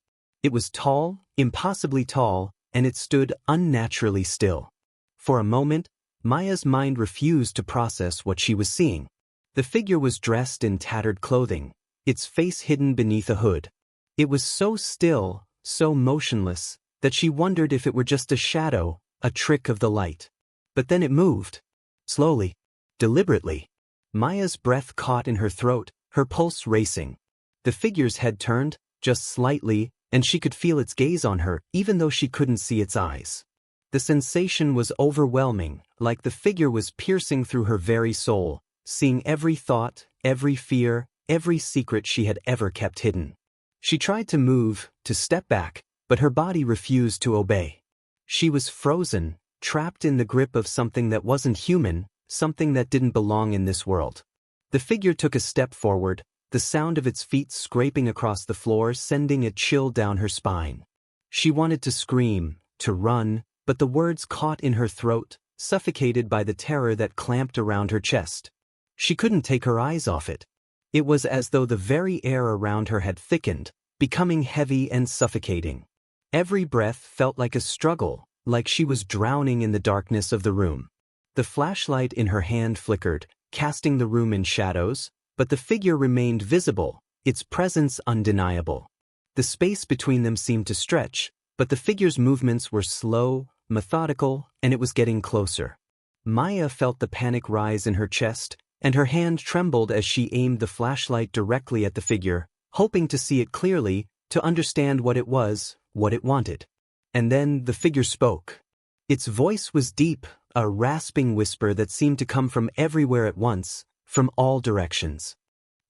It was tall, impossibly tall, and it stood unnaturally still. For a moment, Maya's mind refused to process what she was seeing. The figure was dressed in tattered clothing, its face hidden beneath a hood. It was so still, so motionless, that she wondered if it were just a shadow, a trick of the light. But then it moved. Slowly. Deliberately. Maya's breath caught in her throat, her pulse racing. The figure's head turned, just slightly, and she could feel its gaze on her, even though she couldn't see its eyes. The sensation was overwhelming, like the figure was piercing through her very soul, seeing every thought, every fear, every secret she had ever kept hidden. She tried to move, to step back, but her body refused to obey. She was frozen, trapped in the grip of something that wasn't human, something that didn't belong in this world. The figure took a step forward, the sound of its feet scraping across the floor sending a chill down her spine. She wanted to scream, to run, but the words caught in her throat, suffocated by the terror that clamped around her chest. She couldn't take her eyes off it. It was as though the very air around her had thickened, becoming heavy and suffocating. Every breath felt like a struggle, like she was drowning in the darkness of the room. The flashlight in her hand flickered, casting the room in shadows, but the figure remained visible, its presence undeniable. The space between them seemed to stretch, but the figure's movements were slow, methodical, and it was getting closer. Maya felt the panic rise in her chest, and her hand trembled as she aimed the flashlight directly at the figure, hoping to see it clearly, to understand what it was, what it wanted. And then the figure spoke. Its voice was deep, a rasping whisper that seemed to come from everywhere at once, from all directions.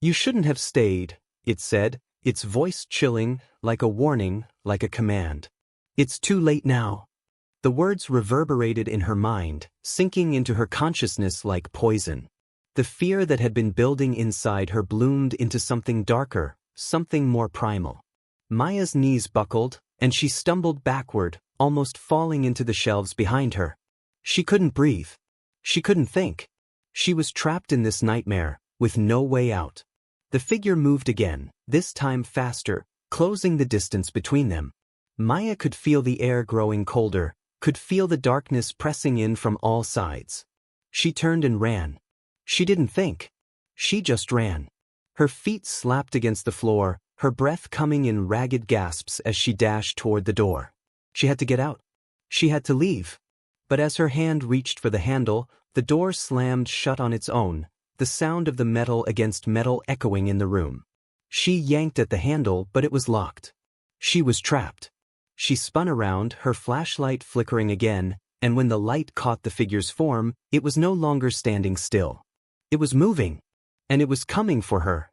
"You shouldn't have stayed," it said, its voice chilling, like a warning, like a command. "It's too late now." The words reverberated in her mind, sinking into her consciousness like poison. The fear that had been building inside her bloomed into something darker, something more primal. Maya's knees buckled, and she stumbled backward, almost falling into the shelves behind her. She couldn't breathe. She couldn't think. She was trapped in this nightmare, with no way out. The figure moved again, this time faster, closing the distance between them. Maya could feel the air growing colder, could feel the darkness pressing in from all sides. She turned and ran. She didn't think. She just ran. Her feet slapped against the floor, her breath coming in ragged gasps as she dashed toward the door. She had to get out. She had to leave. But as her hand reached for the handle, the door slammed shut on its own, the sound of the metal against metal echoing in the room. She yanked at the handle, but it was locked. She was trapped. She spun around, her flashlight flickering again, and when the light caught the figure's form, it was no longer standing still. It was moving. And it was coming for her.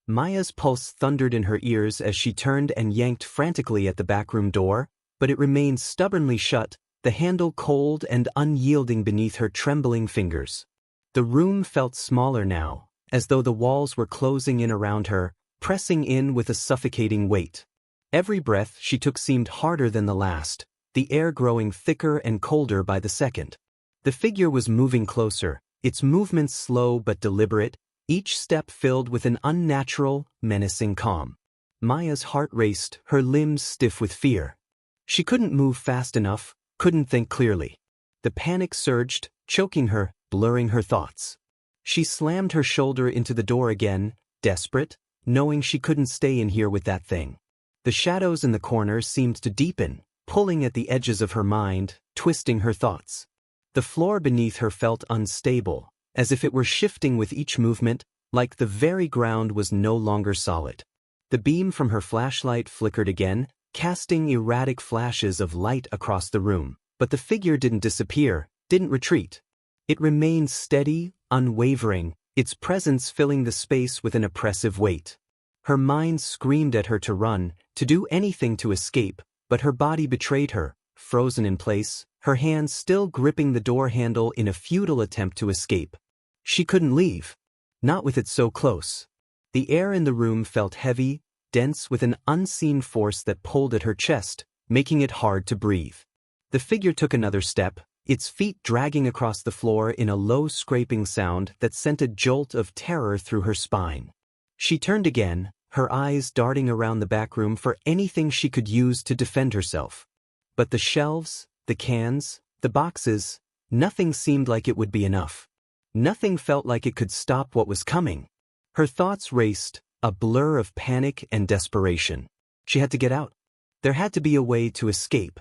Maya's pulse thundered in her ears as she turned and yanked frantically at the backroom door, but it remained stubbornly shut, the handle cold and unyielding beneath her trembling fingers. The room felt smaller now, as though the walls were closing in around her, pressing in with a suffocating weight. Every breath she took seemed harder than the last, the air growing thicker and colder by the second. The figure was moving closer, its movements slow but deliberate, each step filled with an unnatural, menacing calm. Maya's heart raced, her limbs stiff with fear. She couldn't move fast enough, couldn't think clearly. The panic surged, choking her, blurring her thoughts. She slammed her shoulder into the door again, desperate, knowing she couldn't stay in here with that thing. The shadows in the corner seemed to deepen, pulling at the edges of her mind, twisting her thoughts. The floor beneath her felt unstable, as if it were shifting with each movement, like the very ground was no longer solid. The beam from her flashlight flickered again, casting erratic flashes of light across the room, but the figure didn't disappear, didn't retreat. It remained steady, unwavering, its presence filling the space with an oppressive weight. Her mind screamed at her to run, to do anything to escape, but her body betrayed her, frozen in place, her hands still gripping the door handle in a futile attempt to escape. She couldn't leave. Not with it so close. The air in the room felt heavy, dense with an unseen force that pulled at her chest, making it hard to breathe. The figure took another step, its feet dragging across the floor in a low scraping sound that sent a jolt of terror through her spine. She turned again, her eyes darting around the back room for anything she could use to defend herself. But the shelves, the cans, the boxes, nothing seemed like it would be enough. Nothing felt like it could stop what was coming. Her thoughts raced, a blur of panic and desperation. She had to get out. There had to be a way to escape.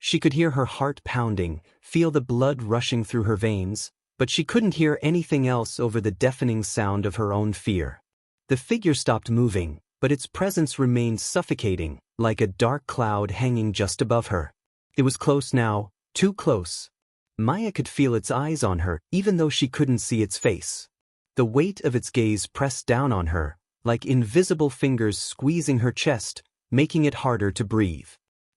She could hear her heart pounding, feel the blood rushing through her veins, but she couldn't hear anything else over the deafening sound of her own fear. The figure stopped moving, but its presence remained suffocating, like a dark cloud hanging just above her. It was close now, too close. Maya could feel its eyes on her, even though she couldn't see its face. The weight of its gaze pressed down on her, like invisible fingers squeezing her chest, making it harder to breathe.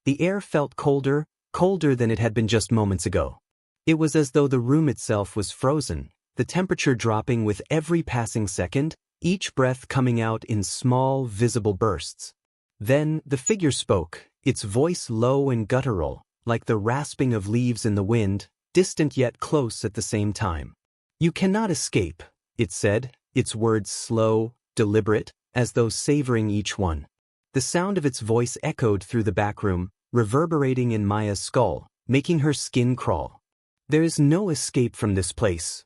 The air felt colder than it had been just moments ago. It was as though the room itself was frozen, the temperature dropping with every passing second, each breath coming out in small, visible bursts. Then the figure spoke, its voice low and guttural, like the rasping of leaves in the wind, distant yet close at the same time. "You cannot escape," it said, its words slow, deliberate, as though savoring each one. The sound of its voice echoed through the back room, reverberating in Maya's skull, making her skin crawl. "There is no escape from this place."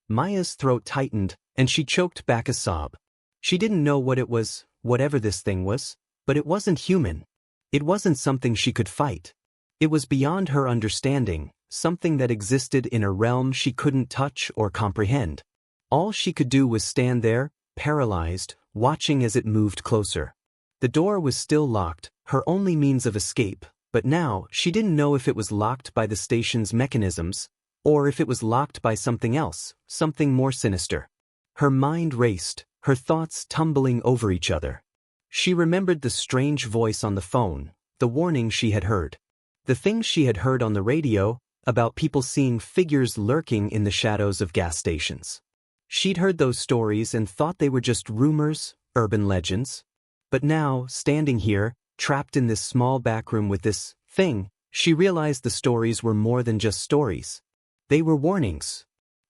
Maya's throat tightened, and she choked back a sob. She didn't know what it was, whatever this thing was, but it wasn't human. It wasn't something she could fight. It was beyond her understanding, something that existed in a realm she couldn't touch or comprehend. All she could do was stand there, paralyzed, watching as it moved closer. The door was still locked, her only means of escape, but now she didn't know if it was locked by the station's mechanisms, or if it was locked by something else, something more sinister. Her mind raced, her thoughts tumbling over each other. She remembered the strange voice on the phone, the warning she had heard. The things she had heard on the radio, about people seeing figures lurking in the shadows of gas stations. She'd heard those stories and thought they were just rumors, urban legends. But now, standing here, trapped in this small back room with this thing, she realized the stories were more than just stories. They were warnings.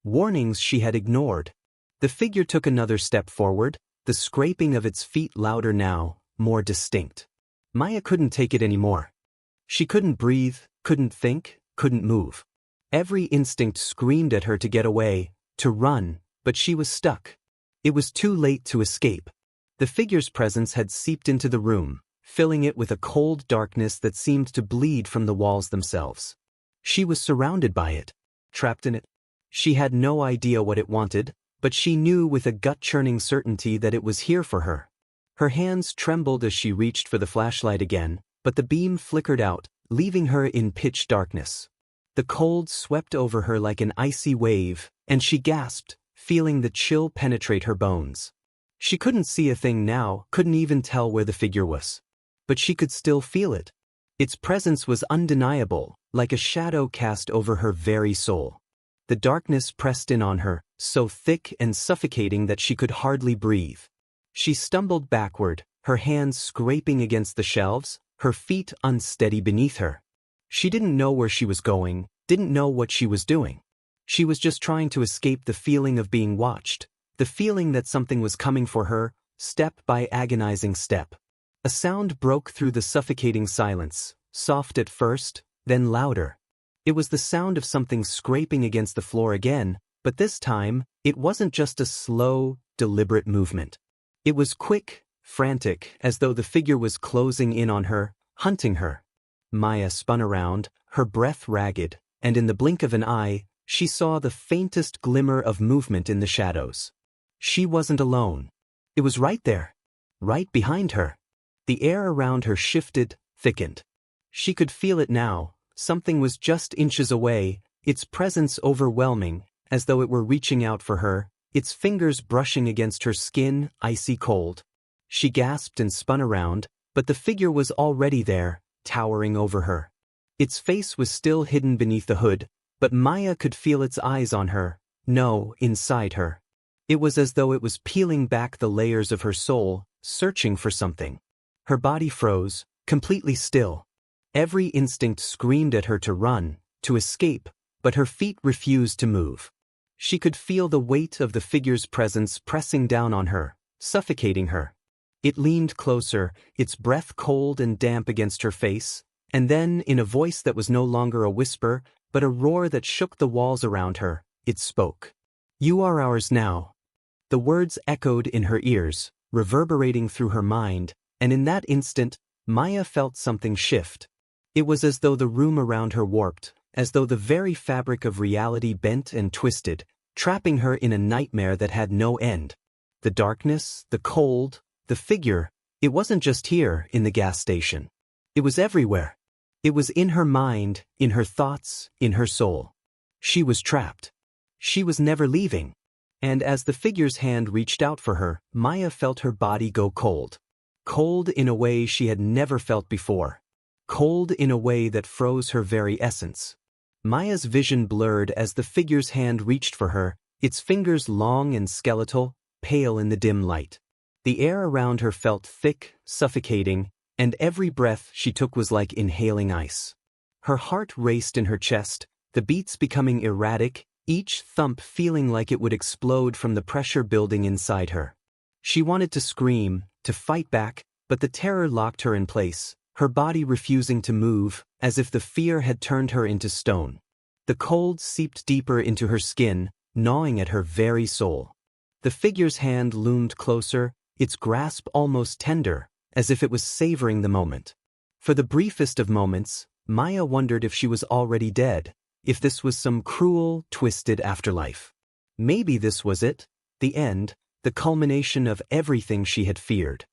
Warnings she had ignored. The figure took another step forward, the scraping of its feet louder now, more distinct. Maya couldn't take it anymore. She couldn't breathe, couldn't think, couldn't move. Every instinct screamed at her to get away, to run, but she was stuck. It was too late to escape. The figure's presence had seeped into the room, filling it with a cold darkness that seemed to bleed from the walls themselves. She was surrounded by it, trapped in it. She had no idea what it wanted, but she knew with a gut-churning certainty that it was here for her. Her hands trembled as she reached for the flashlight again, but the beam flickered out, leaving her in pitch darkness. The cold swept over her like an icy wave, and she gasped, feeling the chill penetrate her bones. She couldn't see a thing now, couldn't even tell where the figure was. But she could still feel it. Its presence was undeniable, like a shadow cast over her very soul. The darkness pressed in on her, so thick and suffocating that she could hardly breathe. She stumbled backward, her hands scraping against the shelves, her feet unsteady beneath her. She didn't know where she was going, didn't know what she was doing. She was just trying to escape the feeling of being watched, the feeling that something was coming for her, step by agonizing step. A sound broke through the suffocating silence, soft at first, then louder. It was the sound of something scraping against the floor again, but this time, it wasn't just a slow, deliberate movement. It was quick, frantic, as though the figure was closing in on her, hunting her. Maya spun around, her breath ragged, and in the blink of an eye, she saw the faintest glimmer of movement in the shadows. She wasn't alone. It was right there, right behind her. The air around her shifted, thickened. She could feel it now. Something was just inches away, its presence overwhelming, as though it were reaching out for her, its fingers brushing against her skin, icy cold. She gasped and spun around, but the figure was already there, towering over her. Its face was still hidden beneath the hood, but Maya could feel its eyes on her, no, inside her. It was as though it was peeling back the layers of her soul, searching for something. Her body froze, completely still. Every instinct screamed at her to run, to escape, but her feet refused to move. She could feel the weight of the figure's presence pressing down on her, suffocating her. It leaned closer, its breath cold and damp against her face, and then, in a voice that was no longer a whisper, but a roar that shook the walls around her, it spoke. "You are ours now." The words echoed in her ears, reverberating through her mind, and in that instant, Maya felt something shift. It was as though the room around her warped, as though the very fabric of reality bent and twisted, trapping her in a nightmare that had no end. The darkness, the cold, the figure, it wasn't just here, in the gas station. It was everywhere. It was in her mind, in her thoughts, in her soul. She was trapped. She was never leaving. And as the figure's hand reached out for her, Maya felt her body go cold. Cold in a way she had never felt before. Cold in a way that froze her very essence. Maya's vision blurred as the figure's hand reached for her, its fingers long and skeletal, pale in the dim light. The air around her felt thick, suffocating, and every breath she took was like inhaling ice. Her heart raced in her chest, the beats becoming erratic, each thump feeling like it would explode from the pressure building inside her. She wanted to scream, to fight back, but the terror locked her in place, her body refusing to move, as if the fear had turned her into stone. The cold seeped deeper into her skin, gnawing at her very soul. The figure's hand loomed closer, its grasp almost tender, as if it was savoring the moment. For the briefest of moments, Maya wondered if she was already dead, if this was some cruel, twisted afterlife. Maybe this was it, the end, the culmination of everything she had feared.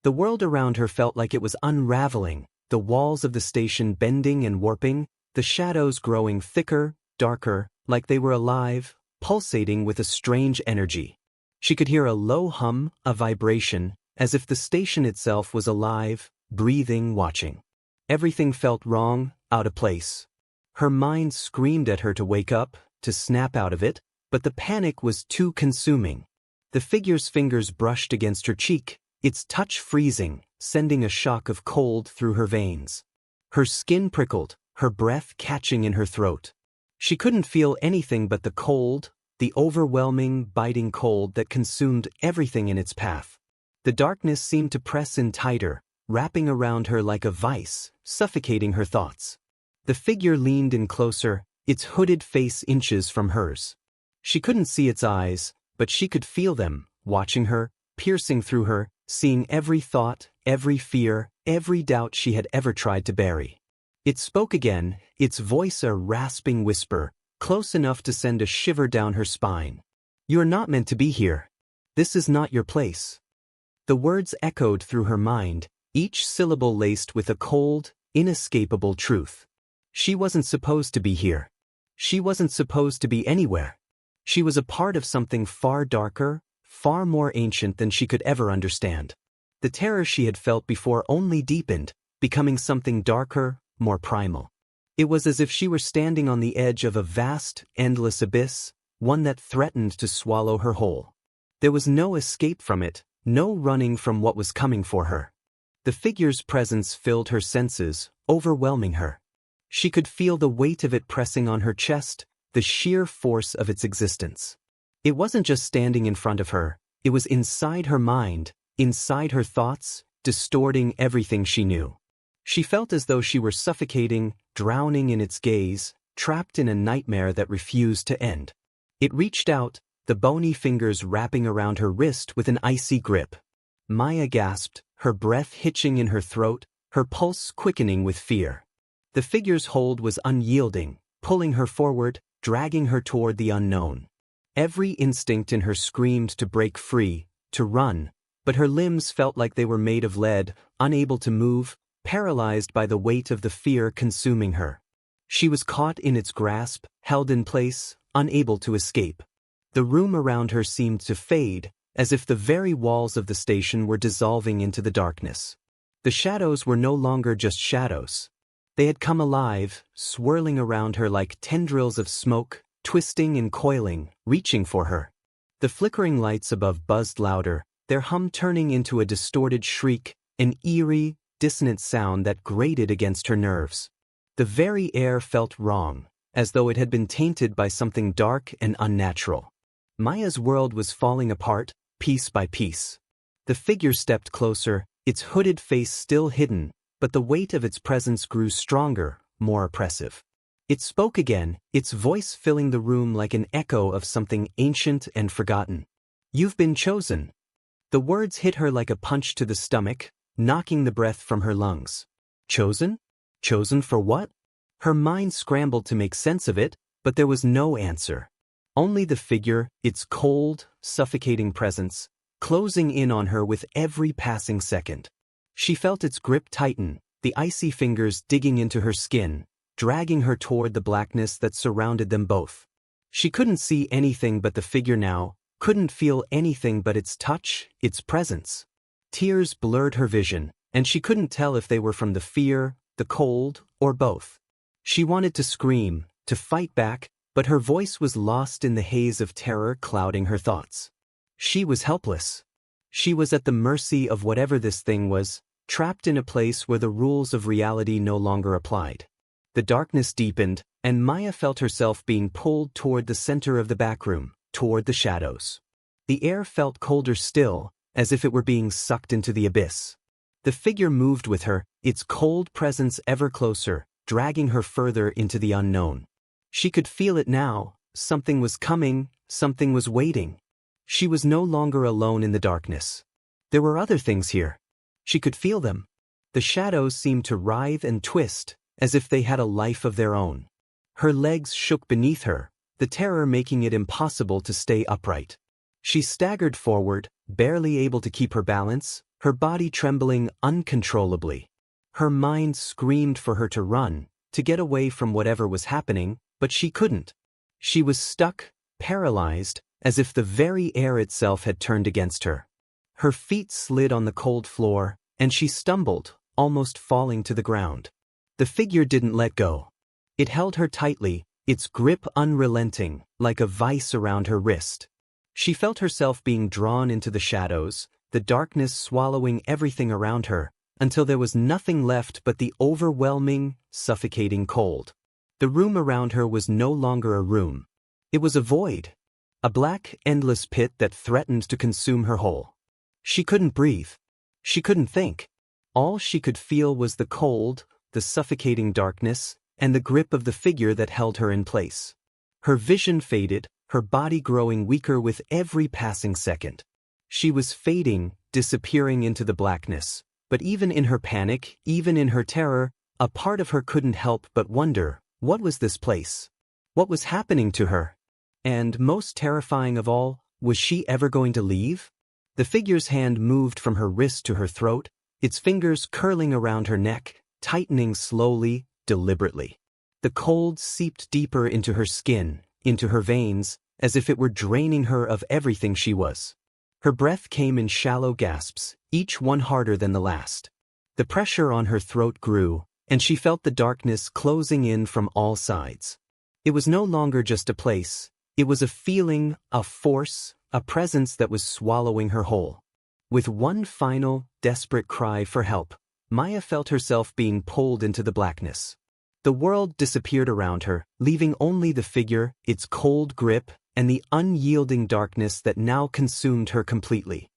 The world around her felt like it was unraveling, the walls of the station bending and warping, the shadows growing thicker, darker, like they were alive, pulsating with a strange energy. She could hear a low hum, a vibration, as if the station itself was alive, breathing, watching. Everything felt wrong, out of place. Her mind screamed at her to wake up, to snap out of it, but the panic was too consuming. The figure's fingers brushed against her cheek, its touch freezing, sending a shock of cold through her veins. Her skin prickled, her breath catching in her throat. She couldn't feel anything but the cold, the overwhelming, biting cold that consumed everything in its path. The darkness seemed to press in tighter, wrapping around her like a vice, suffocating her thoughts. The figure leaned in closer, its hooded face inches from hers. She couldn't see its eyes, but she could feel them, watching her, piercing through her, seeing every thought, every fear, every doubt she had ever tried to bury. It spoke again, its voice a rasping whisper, close enough to send a shiver down her spine. "You are not meant to be here. This is not your place." The words echoed through her mind, each syllable laced with a cold, inescapable truth. She wasn't supposed to be here. She wasn't supposed to be anywhere. She was a part of something far darker, far more ancient than she could ever understand. The terror she had felt before only deepened, becoming something darker, more primal. It was as if she were standing on the edge of a vast, endless abyss, one that threatened to swallow her whole. There was no escape from it, no running from what was coming for her. The figure's presence filled her senses, overwhelming her. She could feel the weight of it pressing on her chest, the sheer force of its existence. It wasn't just standing in front of her, it was inside her mind, inside her thoughts, distorting everything she knew. She felt as though she were suffocating, drowning in its gaze, trapped in a nightmare that refused to end. It reached out, the bony fingers wrapping around her wrist with an icy grip. Maya gasped, her breath hitching in her throat, her pulse quickening with fear. The figure's hold was unyielding, pulling her forward, dragging her toward the unknown. Every instinct in her screamed to break free, to run, but her limbs felt like they were made of lead, unable to move, paralyzed by the weight of the fear consuming her. She was caught in its grasp, held in place, unable to escape. The room around her seemed to fade, as if the very walls of the station were dissolving into the darkness. The shadows were no longer just shadows. They had come alive, swirling around her like tendrils of smoke, twisting and coiling, reaching for her. The flickering lights above buzzed louder, their hum turning into a distorted shriek, an eerie, dissonant sound that grated against her nerves. The very air felt wrong, as though it had been tainted by something dark and unnatural. Maya's world was falling apart, piece by piece. The figure stepped closer, its hooded face still hidden, but the weight of its presence grew stronger, more oppressive. It spoke again, its voice filling the room like an echo of something ancient and forgotten. "You've been chosen." The words hit her like a punch to the stomach, knocking the breath from her lungs. Chosen? Chosen for what? Her mind scrambled to make sense of it, but there was no answer. Only the figure, its cold, suffocating presence, closing in on her with every passing second. She felt its grip tighten, the icy fingers digging into her skin, dragging her toward the blackness that surrounded them both. She couldn't see anything but the figure now, couldn't feel anything but its touch, its presence. Tears blurred her vision, and she couldn't tell if they were from the fear, the cold, or both. She wanted to scream, to fight back, but her voice was lost in the haze of terror clouding her thoughts. She was helpless. She was at the mercy of whatever this thing was, trapped in a place where the rules of reality no longer applied. The darkness deepened, and Maya felt herself being pulled toward the center of the backroom, toward the shadows. The air felt colder still, as if it were being sucked into the abyss. The figure moved with her, its cold presence ever closer, dragging her further into the unknown. She could feel it now, something was coming, something was waiting. She was no longer alone in the darkness. There were other things here. She could feel them. The shadows seemed to writhe and twist, as if they had a life of their own. Her legs shook beneath her, the terror making it impossible to stay upright. She staggered forward, barely able to keep her balance, her body trembling uncontrollably. Her mind screamed for her to run, to get away from whatever was happening, but she couldn't. She was stuck, paralyzed, as if the very air itself had turned against her. Her feet slid on the cold floor, and she stumbled, almost falling to the ground. The figure didn't let go. It held her tightly, its grip unrelenting, like a vice around her wrist. She felt herself being drawn into the shadows, the darkness swallowing everything around her, until there was nothing left but the overwhelming, suffocating cold. The room around her was no longer a room. It was a void. A black, endless pit that threatened to consume her whole. She couldn't breathe. She couldn't think. All she could feel was the cold, the suffocating darkness, and the grip of the figure that held her in place. Her vision faded, her body growing weaker with every passing second. She was fading, disappearing into the blackness, but even in her panic, even in her terror, a part of her couldn't help but wonder, what was this place? What was happening to her? And most terrifying of all, was she ever going to leave? The figure's hand moved from her wrist to her throat, its fingers curling around her neck, tightening slowly, deliberately. The cold seeped deeper into her skin, into her veins, as if it were draining her of everything she was. Her breath came in shallow gasps, each one harder than the last. The pressure on her throat grew, and she felt the darkness closing in from all sides. It was no longer just a place, it was a feeling, a force, a presence that was swallowing her whole. With one final, desperate cry for help, Maya felt herself being pulled into the blackness. The world disappeared around her, leaving only the figure, its cold grip, and the unyielding darkness that now consumed her completely.